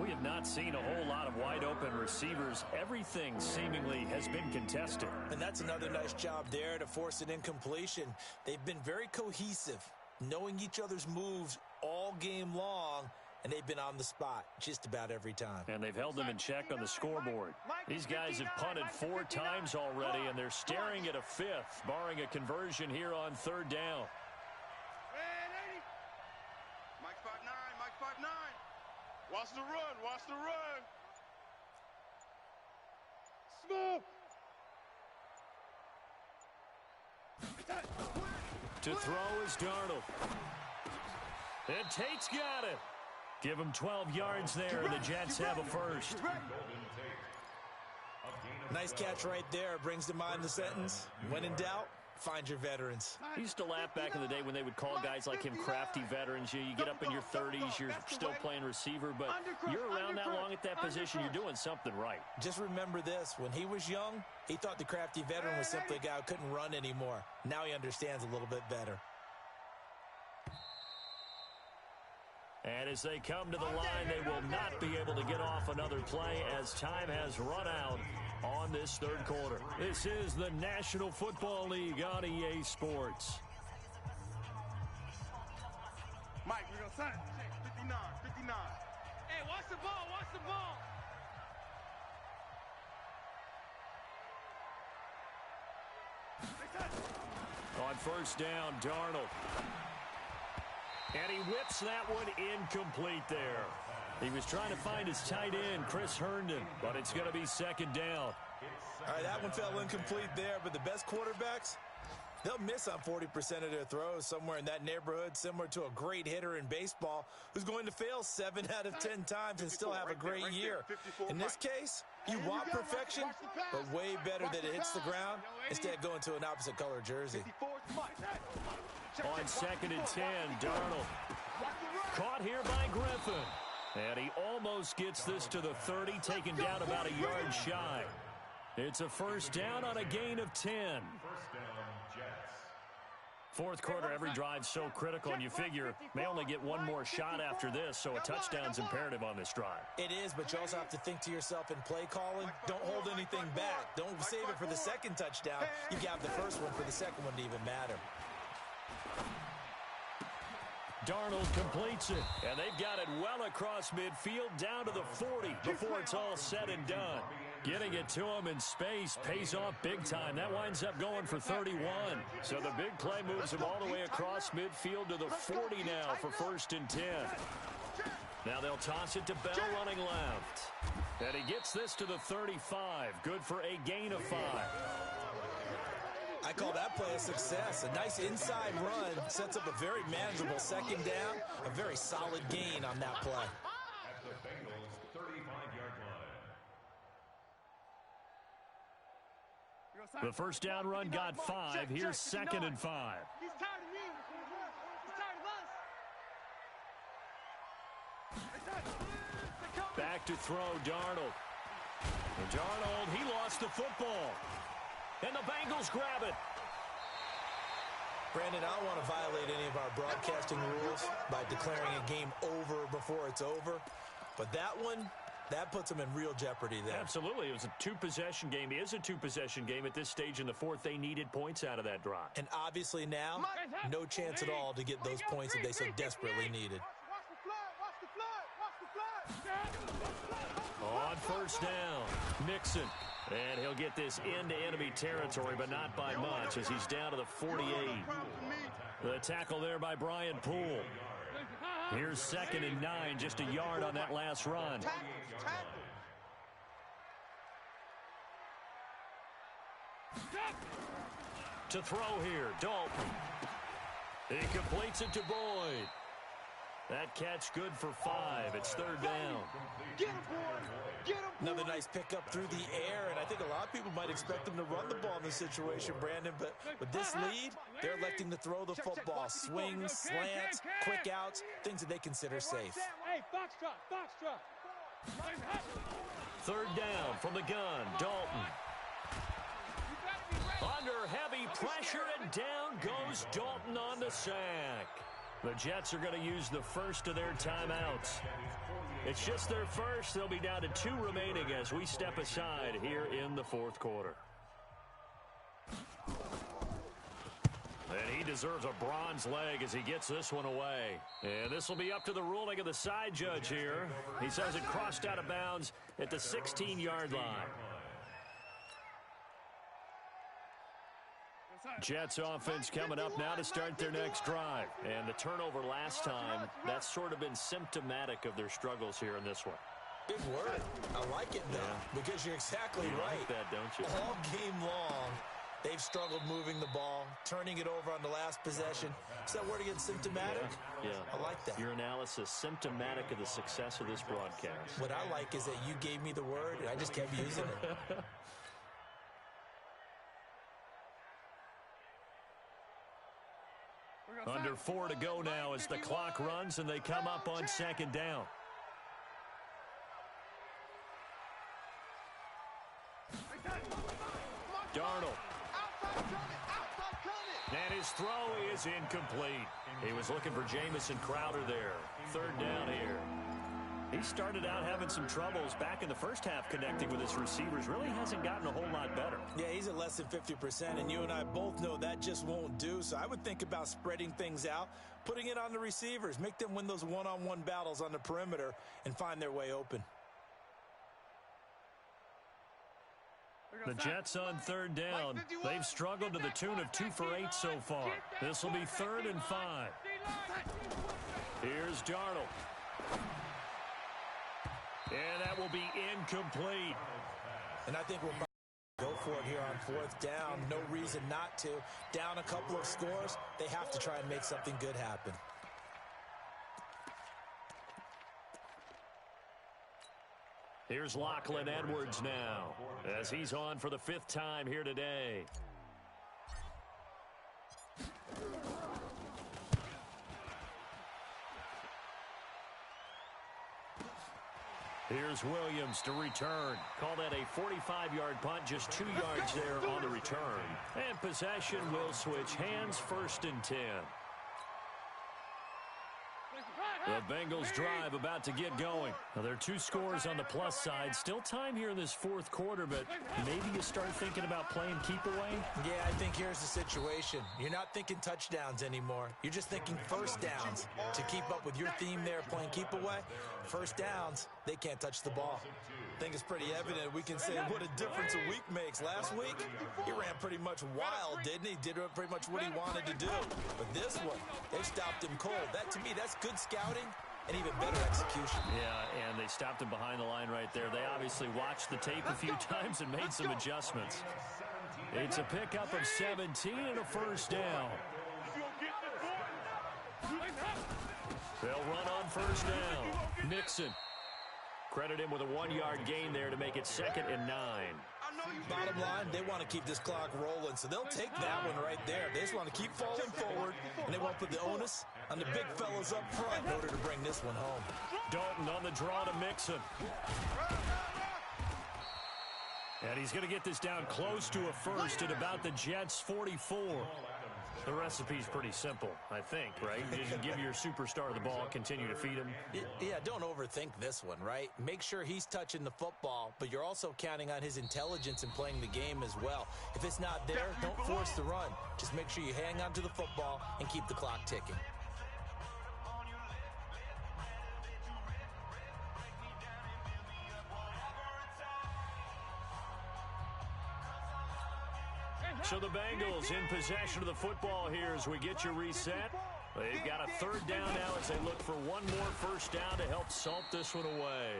We have not seen a whole lot of wide-open receivers. Everything seemingly has been contested. And that's another nice job there to force an incompletion. They've been very cohesive, knowing each other's moves all game long, and they've been on the spot just about every time. And they've held them in check on the scoreboard. These guys have punted 4 times already, and they're staring at a 5th, barring a conversion here on 3rd down. Mike 5'9", Mike 5'9". Watch the run, watch the run. Smooth. To throw is Darnold. And Tate's got it. Give him 12 yards there, and the Jets have a first. Nice catch right there. Brings to mind the sentence, when in doubt, find your veterans. I used to laugh back in the day when they would call guys like him crafty veterans. You get up in your 30s, you're still playing receiver, but you're around that long at that position, you're doing something right. Just remember this. When he was young, he thought the crafty veteran was simply a guy who couldn't run anymore. Now he understands a little bit better. And as they come to the line, they will not be able to get off another play as time has run out on this 3rd quarter. This is the National Football League on EA Sports. Mike, we're going to sign 59, 59. Hey, watch the ball, watch the ball. On 1st down, Darnold. And he whips that one incomplete there. He was trying to find his tight end, Chris Herndon, but it's going to be 2nd down. All right, that one fell incomplete there, but the best quarterbacks, they'll miss on 40% of their throws, somewhere in that neighborhood, similar to a great hitter in baseball who's going to fail 7 out of 10 times and still have a great year. In this case, you want perfection, but way better that it hits the ground instead of going to an opposite color jersey. On 2nd and 10, Darnold. Caught here by Griffin. And he almost gets this to the 30, taken down about a yard shy. It's a 1st down on a gain of 10. 4th quarter, every drive so critical, and you figure may only get one more shot after this, so a touchdown's imperative on this drive. It is, but you also have to think to yourself in play calling, don't hold anything back. Don't save it for the 2nd touchdown. You can have the 1st one for the 2nd one to even matter. Darnold completes it, and they've got it well across midfield down to the 40 before it's all said and done. Getting it to him in space pays off big time. That winds up going for 31. So the big play moves him all the way across midfield to the 40 now for 1st and 10. Now they'll toss it to Bell running left. And he gets this to the 35. Good for a gain of 5. I call that play a success. A nice inside run sets up a very manageable 2nd down. A very solid gain on that play. At the Bengals' 35-yard line. The 1st down run got 5. Here's 2nd and 5. He's tired of me. He's tired of us. Back to throw, Darnold. And Darnold, he lost the football. And the Bengals grab it. Brandon, I don't want to violate any of our broadcasting rules by declaring a game over before it's over. But that one, that puts them in real jeopardy there. Absolutely. It was a 2-possession game. It is a 2-possession game at this stage in the 4th. They needed points out of that drive. And obviously now, no chance at all to get those points that they so desperately needed. On 1st down, Mixon. And he'll get this into enemy territory, but not by much as he's down to the 48. The tackle there by Brian Poole. Here's 2nd and 9, just a yard on that last run. To throw here, Dalton. He completes it to Boyd. That catch good for 5. It's third down. Get him, boy. Get him, boy. Another nice pickup through the air, and I think a lot of people might expect them to run the ball in this situation, Brandon, but with this lead, they're electing to throw the football. Swings, slants, quick outs, things that they consider safe. Hey, box trot, box trot. Third down from the gun, Dalton. Under heavy pressure, and down goes Dalton on the sack. The Jets are going to use the first of their timeouts. It's just their first. They'll be down to 2 remaining as we step aside here in the fourth quarter. And he deserves a bronze leg as he gets this one away. And this will be up to the ruling of the side judge here. He says it crossed out of bounds at the 16-yard line. Jets offense coming up now to start their next drive. And the turnover last time, that's sort of been symptomatic of their struggles here in this one. Big word. I like it, though, because you're exactly right. Like that, don't you? All game long, they've struggled moving the ball, turning it over on the last possession. Is that word again, symptomatic? Yeah. I like that. Your analysis, symptomatic of the success of this broadcast. What I like is that you gave me the word, and I just kept using it. Under 4 to go now as the clock runs and they come up on second down. Darnold. And his throw is incomplete. He was looking for Jamison Crowder there. Third down here. He started out having some troubles back in the first half connecting with his receivers. Really hasn't gotten a whole lot better. Yeah, he's at less than 50%, and you and I both know that just won't do. So I would think about spreading things out, putting it on the receivers, make them win those one-on-one battles on the perimeter and find their way open. The Jets on third down. They've struggled to the tune of 2 for 8 so far. This will be 3rd and 5. Here's Darnold. And that will be incomplete. And I think we'll go for it here on 4th down. No reason not to. Down a couple of scores, they have to try and make something good happen. Here's Lachlan Edwards now as he's on for the 5th time here today. Here's Williams to return. Call that a 45-yard punt, just 2 yards there on the return. And possession will switch hands, 1st and 10. The Bengals drive about to get going. Now, there are 2 scores on the plus side. Still time here in this 4th quarter, but maybe you start thinking about playing keep away? Yeah, I think here's the situation. You're not thinking touchdowns anymore. You're just thinking first downs. To keep up with your theme there, playing keep away, first downs, they can't touch the ball. I think it's pretty evident. We can say what a difference a week makes. Last week, he ran pretty much wild, didn't he? Did pretty much what he wanted to do. But this one, they stopped him cold. That, to me, that's good scouting and even better execution. Yeah, and they stopped him behind the line right there. They obviously watched the tape a few times and made some adjustments. It's a pickup of 17 and a 1st down. They'll run on 1st down. Mixon. Credit him with a 1-yard gain there to make it 2nd and 9. Bottom line, they want to keep this clock rolling, so they'll take that one right there. They just want to keep falling forward, and they want to put the onus on the big fellas up front in order to bring this one home. Dalton on the draw to Mixon. And he's going to get this down close to a 1st at about the Jets' 44. The recipe's pretty simple, I think, right? You just give your superstar the ball, continue to feed him. Yeah, don't overthink this one, right? Make sure he's touching the football, but you're also counting on his intelligence in playing the game as well. If it's not there, don't force the run. Just make sure you hang on to the football and keep the clock ticking. So the Bengals in possession of the football here as we get you reset. They've got a 3rd down now as they look for one more 1st down to help salt this one away.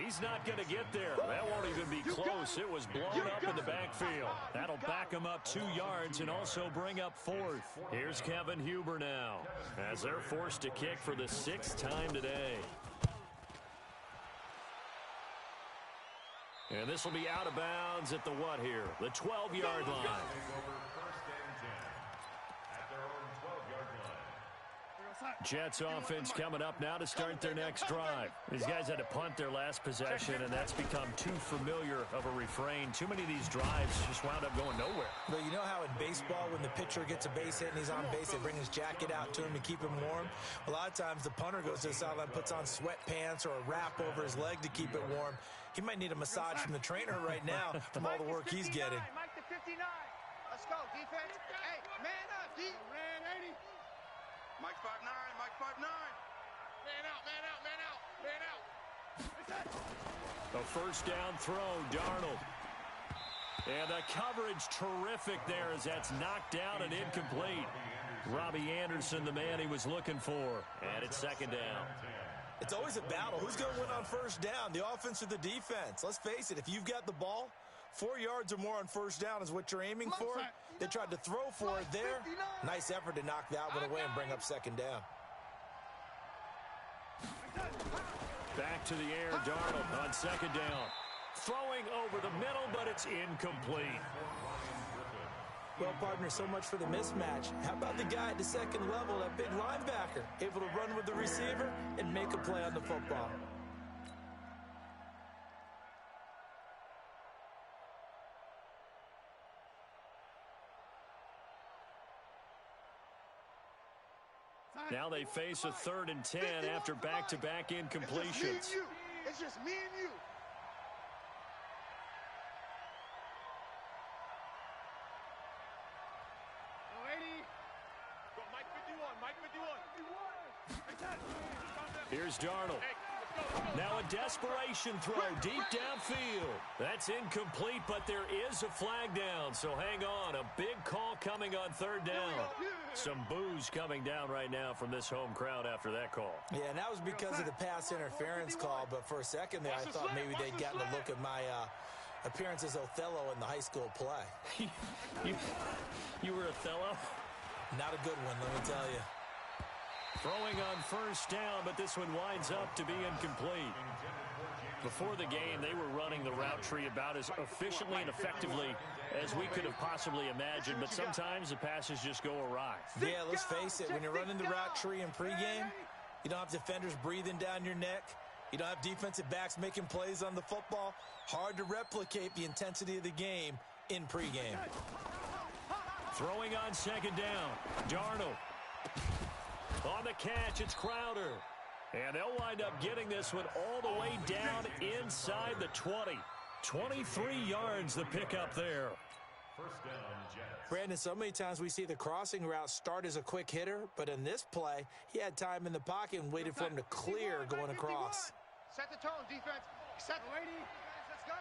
He's not going to get there. That won't even be close. It was blown up in the backfield. That'll back him up 2 yards and also bring up 4th. Here's Kevin Huber now as they're forced to kick for the 6th time today. And this will be out of bounds at the what here? The 12-yard line. Jets offense coming up now to start their next drive. These guys had to punt their last possession, and that's become too familiar of a refrain. Too many of these drives just wound up going nowhere. But you know how in baseball, when the pitcher gets a base hit and he's on base, they bring his jacket out to him to keep him warm? A lot of times the punter goes to the sideline, puts on sweatpants or a wrap over his leg to keep it warm. He might need a massage from the trainer right now from all the work he's getting. Mike to 59. Let's go, defense. Hey, man up, D. Ran 80. Mike 5'9", Mike 5'9". Man out, man out, man out, man out. A first down throw, Darnold. And the coverage terrific there as that's knocked down and incomplete. Robbie Anderson, the man he was looking for. And it's 2nd down. It's always a battle. Who's going to win on first down, the offense or the defense? Let's face it, if you've got the ball, 4 yards or more on first down is what you're aiming for. They tried to throw for it there. Nice effort to knock that one away and bring up 2nd down. Back to the air, Darnold on 2nd down. Throwing over the middle, but it's incomplete. Well, partner, so much for the mismatch. How about the guy at the 2nd level, that big linebacker, able to run with the receiver and make a play on the football? Now they face a 3rd and 10 after back-to-back incompletions. It's just me and you. Here's Darnold. Now a desperation throw deep downfield. That's incomplete, but there is a flag down, so hang on. A big call coming on 3rd down. Some boos coming down right now from this home crowd after that call. Yeah, and that was because of the pass interference call, but for a second there I thought maybe they'd gotten a look at my appearance as Othello in the high school play. You were Othello? Not a good one, let me tell you. Throwing on first down, but this one winds up to be incomplete. Before the game, they were running the route tree about as efficiently and effectively as we could have possibly imagined, but sometimes the passes just go awry. Yeah, let's face it, when you're running the route tree in pregame, you don't have defenders breathing down your neck. You don't have defensive backs making plays on the football. Hard to replicate the intensity of the game in pregame. Throwing on 2nd down, Darnold. On the catch, it's Crowder. And they'll wind up getting this one all the way down inside the 20. 23 yards the pickup there. First down, Jets. Brandon, so many times we see the crossing route start as a quick hitter, but in this play, he had time in the pocket and waited for him to clear going across. Set the tone, defense. Set the lady. Let's go.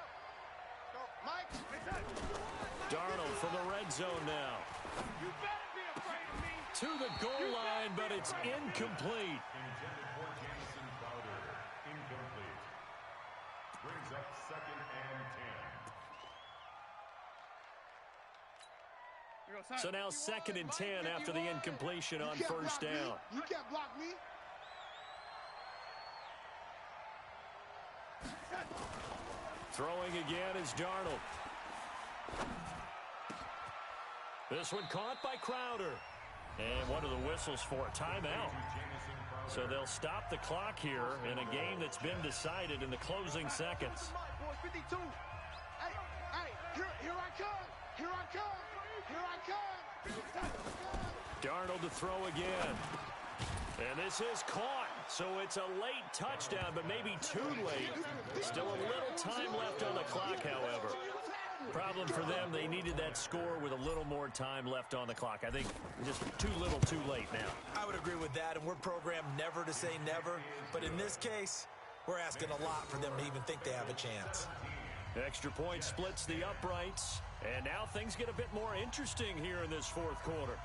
Go, Mike. Darnold from the red zone now. You better be afraid of me. To the goal line, but it's incomplete. Intended for Jamison Crowder. Incomplete. Brings up 2nd and 10. So now 2nd and 10 after the incompletion on first down. You can't block me. Throwing again is Darnold. This one caught by Crowder. And what are the whistles for? Timeout. So they'll stop the clock here in a game that's been decided in the closing seconds. 52. Hey, here I come. Here I come. Here I come. Darnold to throw again. And this is caught. So it's a late touchdown, but maybe too late. Still a little time left on the clock, however. Problem for them, they needed that score with a little more time left on the clock. I think just too little, too late now. I would agree with that, and we're programmed never to say never. But in this case, we're asking a lot for them to even think they have a chance. Extra point splits the uprights. And now things get a bit more interesting here in this 4th quarter.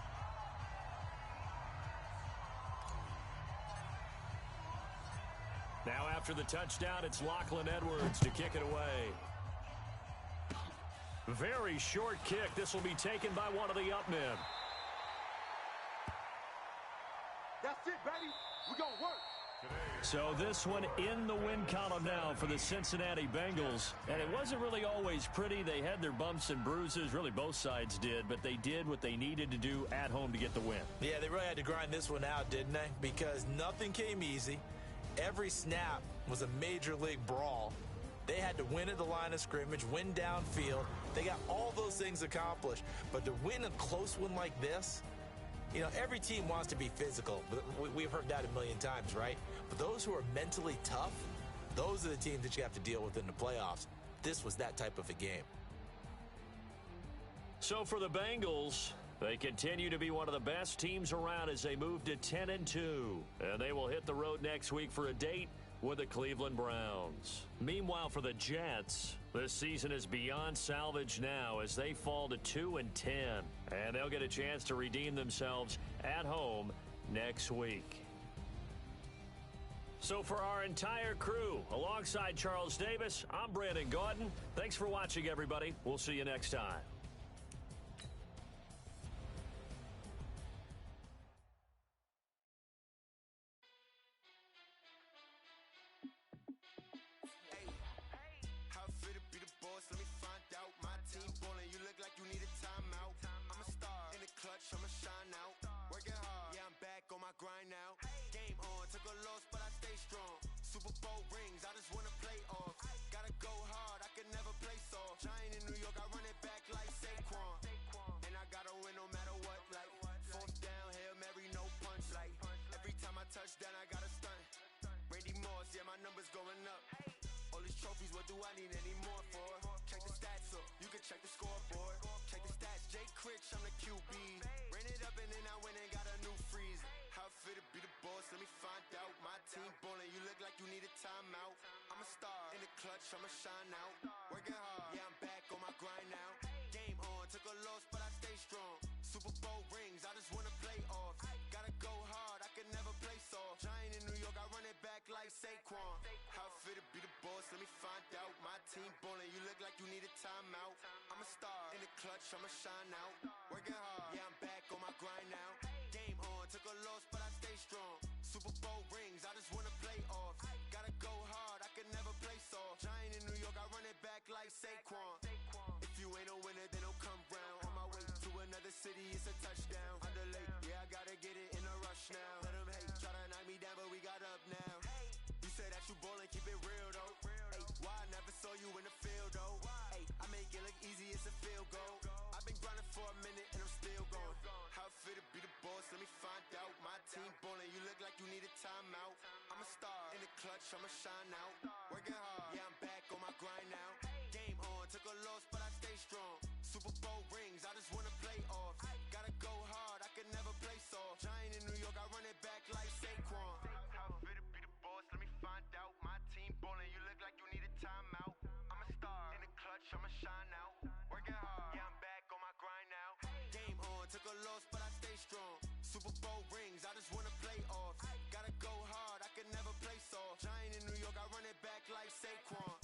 Now after the touchdown, it's Lachlan Edwards to kick it away. Very short kick. This will be taken by one of the up men. That's it, baby. We're going to work. So this one in the win column now for the Cincinnati Bengals. And it wasn't really always pretty. They had their bumps and bruises. Really, both sides did. But they did what they needed to do at home to get the win. Yeah, they really had to grind this one out, didn't they? Because nothing came easy. Every snap was a major league brawl. They had to win at the line of scrimmage, win downfield. They got all those things accomplished. But to win a close one like this, you know, every team wants to be physical. We've heard that a million times, right? But those who are mentally tough, those are the teams that you have to deal with in the playoffs. This was that type of a game. So for the Bengals, they continue to be one of the best teams around as they move to 10-2. And they will hit the road next week for a date with the Cleveland Browns. Meanwhile, for the Jets, this season is beyond salvage now as they fall to 2-10. And they'll get a chance to redeem themselves at home next week. So for our entire crew, alongside Charles Davis, I'm Brandon Gaudin. Thanks for watching, everybody. We'll see you next time. Grind now, game on, took a loss, but I stay strong. Super Bowl rings, I just wanna play off. Gotta go hard, I can never play soft. Giant in New York, I run it back like Saquon. And I gotta win no matter what, like fourth down, Hail Mary, no punch. Like every time I touch down, I gotta stunt. Randy Moss, yeah, my numbers going up. All these trophies, what do I need any more for? Check the stats up, you can check the scoreboard. Check the stats, Jay Critch, I'm the QB. Ran it up and then I went and got a new freeze. How fit to be the boss, let me find out. My team ballin', you look like you need a timeout. I'm a star, in the clutch, I'ma shine out. Working hard, yeah, I'm back on my grind now. Game on, took a loss, but I stay strong. Super Bowl rings, I just wanna play off. Gotta go hard, I can never play soft. Giant in New York, I run it back like Saquon. How fit to be the boss, let me find out. My team ballin', you look like you need a timeout. I'm a star, in the clutch, I'ma shine out. Working hard, yeah, I'm back on my grind now. Game on, took a loss, but I stay strong. Super Bowl rings, I just wanna play off. Gotta go hard, I can never play soft. Giant in New York, I run it back like Saquon. If you ain't a winner, then don't come round. On my way to another city, it's a touchdown. Under late, yeah, I gotta get it in a rush now. Let them hate, try to knock me down, but we got up now. You say that you ballin', keep it real though. Hey, why I never saw you in the field though? Hey, I make it look easy, it's a field goal. I've been grinding for a minute and I'm still going. How fit to be the boss, let me find out. My team ballin', you look like you need a timeout. I'm a star, in the clutch, I'ma shine out. Working hard, yeah, I'm back on my grind now. Game on, took a loss, but I stay strong. Super Bowl rings, I just wanna play off. Gotta go hard, I can never play soft. Giant in New York, I run it back like Saquon. How fit to be the boss, let me find out. My team ballin', you look like you need a timeout. I'm a star, in the clutch, I'ma shine out. Working hard, yeah, I'm back on my grind now. Game on, took a loss, but I stay strong. Super Bowl rings, I just wanna play off. Gotta go hard, I can never play soft. Giant in New York, I run it back like Saquon.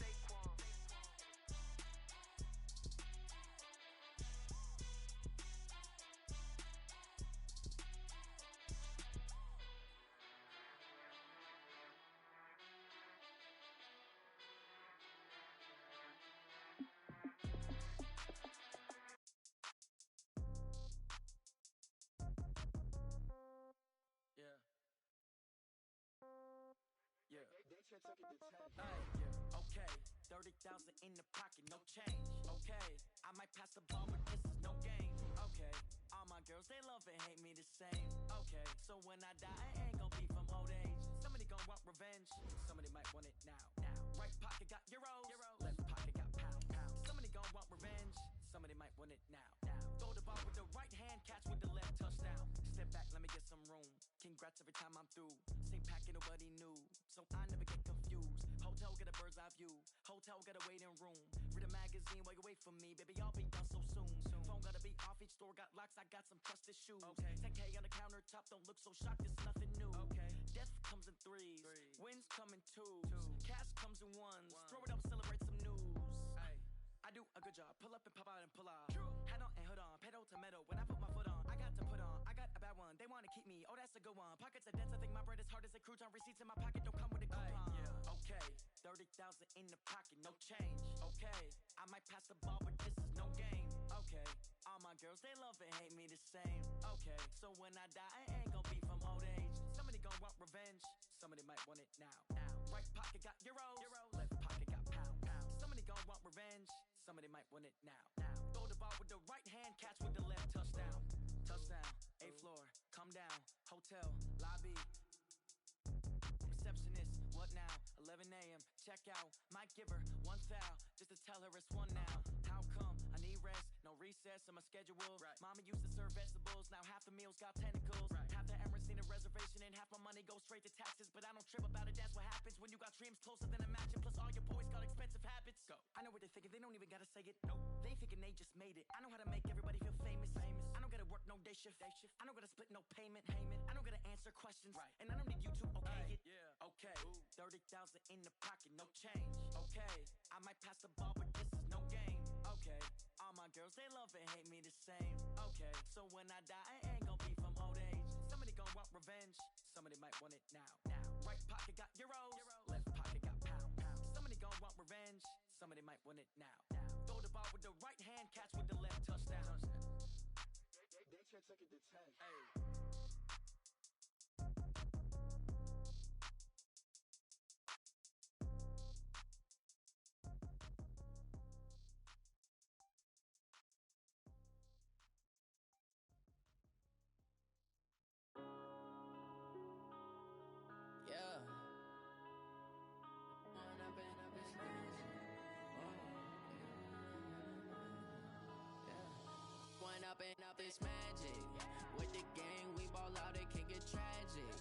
Okay, 30,000 in the pocket, no change. Okay, I might pass the ball, but this is no game. Okay, all my girls, they love and hate me the same. Okay, so when I die, I ain't gon' be from old age. Somebody gon' want revenge, somebody might want it now. Right pocket got euros, left pocket got pounds. Somebody gon' want revenge, somebody might want it now. Throw the ball with the right hand, catch with the left, touchdown. Step back, let me get some room. Congrats every time I'm through. Same packet, nobody knew, so I never get confused. Hotel get a bird's eye view. Hotel got a waiting room. Read a magazine while you wait for me, baby. I'll be done so soon. Phone gotta be off. Each store got locks. I got some trusted shoes. 10K on the countertop. Don't look so shocked. It's nothing new. Death comes in threes. Wins come in twos. good job. Pull up and pop out and pull out. Head on and hood on, pedal to metal. When I put my foot on, I got to put on. I got a bad one. They want to keep me. Oh, that's a good one. Pockets are dense. I think my bread is hard as a crouton. Receipts in my pocket don't come with a coupon. Yeah. Okay, 30,000 in the pocket, no change. Okay, I might pass the ball, but this is no game. Okay, all my girls, they love and hate me the same. Okay, so when I die, I ain't gonna be from old age. Somebody gonna want revenge. Somebody might want it now. Right pocket got euros. Left pocket got pounds. Somebody gonna want revenge. Somebody might want it now. Throw the ball with the right hand, catch with the left. Touchdown. Touchdown. 8th floor. Come down. Hotel. Lobby. Receptionist. What now? 11 a.m. Check out. Might give her one foul just to tell her it's one now. How come? I need rest. No recess in my schedule. Right. Mama used to serve vegetables. Now half the meals got tentacles. Right. Half the Emirates need a reservation and half my money goes straight to taxes. But I don't trip about it. That's what happens when you got dreams closer than a mansion. Plus all your boys got expensive habits. Go. I know what they're thinking. They don't even gotta say it. Nope. They thinking they just made it. I know how to make everybody feel famous. I don't gotta work no day shift. I don't gotta split no payment. I don't gotta answer questions. Right. And I don't need you to okay it. Yeah. Okay. 30,000 in the pocket, no change. Okay. I might pass the ball, but this is no game. Okay. All my girls, they love and hate me the same. Okay. So when I die, I ain't gonna be from old age. Somebody gonna want revenge. Somebody might want it now. Right pocket got euros. Left pocket got pounds. Somebody gonna want revenge. Somebody might want it now. Throw the ball with the right hand, catch with the left. Touchdown. They can't take it to 10. Hey. Up this magic with the gang, we ball out, it can get tragic.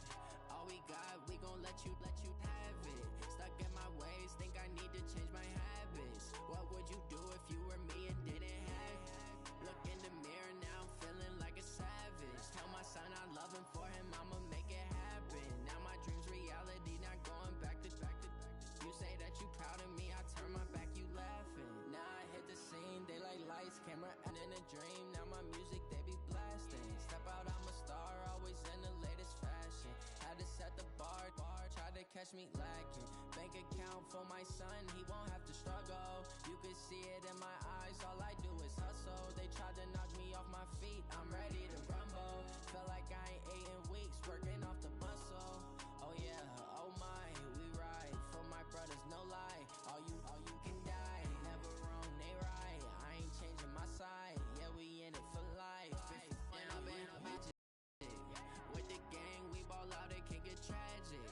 All we got, we gon' let you have it. Stuck in my ways, think I need to change my habits. What would you do if you were me and didn't have it? Look in the mirror now, I'm feeling like a savage. Tell my son I love him, for him I'ma make it happen. Now my dreams reality, not going back to. You say that you proud of me, I turn my back, you laughing. Now I hit the scene, they like lights, camera, and in a dream. Now my music, they be blasting. Step out, I'm a star, always in the latest fashion. Had to set the bar, try to catch me lacking. Bank account for my son, he won't have to struggle. You can see it in my eyes, all I do is hustle. They tried to knock me off my feet, I'm ready to rumble. Felt like I ain't ate in weeks, working off the muscle. Oh yeah, oh my, we ride for my brothers, no lie. All you can die, never wrong, they right. I ain't changing my side, yeah, we in it for life. When I've been a magic with the gang, we ball out, it can get tragic.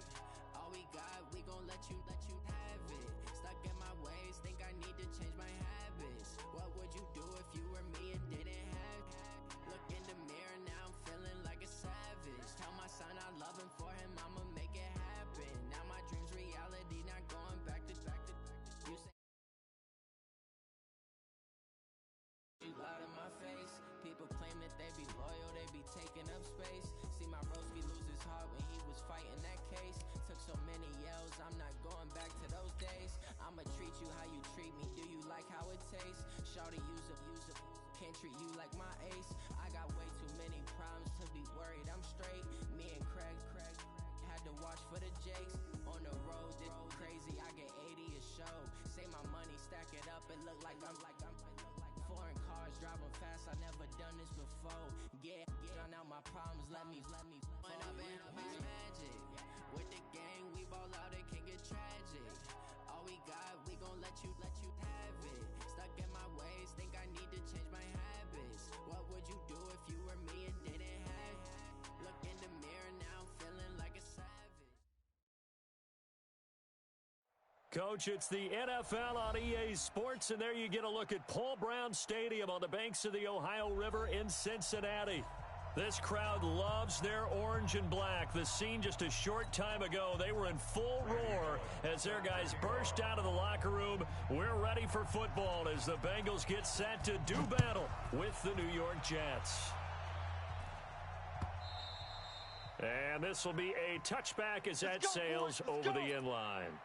All we got, we gon' let you have it. Stuck in my ways, think I need to change my habits. What would you do if you were me and didn't have it? Look in the mirror now, I'm feeling like a savage. Tell my son I love him, for him I'ma make it happen. Now my dreams reality, not going back to. You say you loud in my face. People claim that they be loyal, they be taking up space. See my Roski lose his heart when he was fighting that case. Took so many yells, I'm not going back to those days. I'ma treat you how you treat me, do you like how it tastes? Shawty use up, can't treat you like my ace. I got way too many problems to be worried, I'm straight. Me and Craig had to watch for the Jakes. On the road, this crazy, I get 80 a show. Say my money, stack it up, it look like I'm foreign cars, driving fast, I never done this before. Get drown out my problems, let me When I've been up this magic with the gang, we ball out, it can get tragic. All we got, we gon' let you have it. Stuck in my ways, think I need to change my habits. What would you do if you were me and didn't have it? Look in the mirror now, I'm feeling like a savage. Coach, it's the NFL on EA Sports, and there you get a look at Paul Brown Stadium on the banks of the Ohio River in Cincinnati. This crowd loves their orange and black. The scene just a short time ago, they were in full roar as their guys burst out of the locker room. We're ready for football as the Bengals get set to do battle with the New York Jets. And this will be a touchback as that sails over the end line.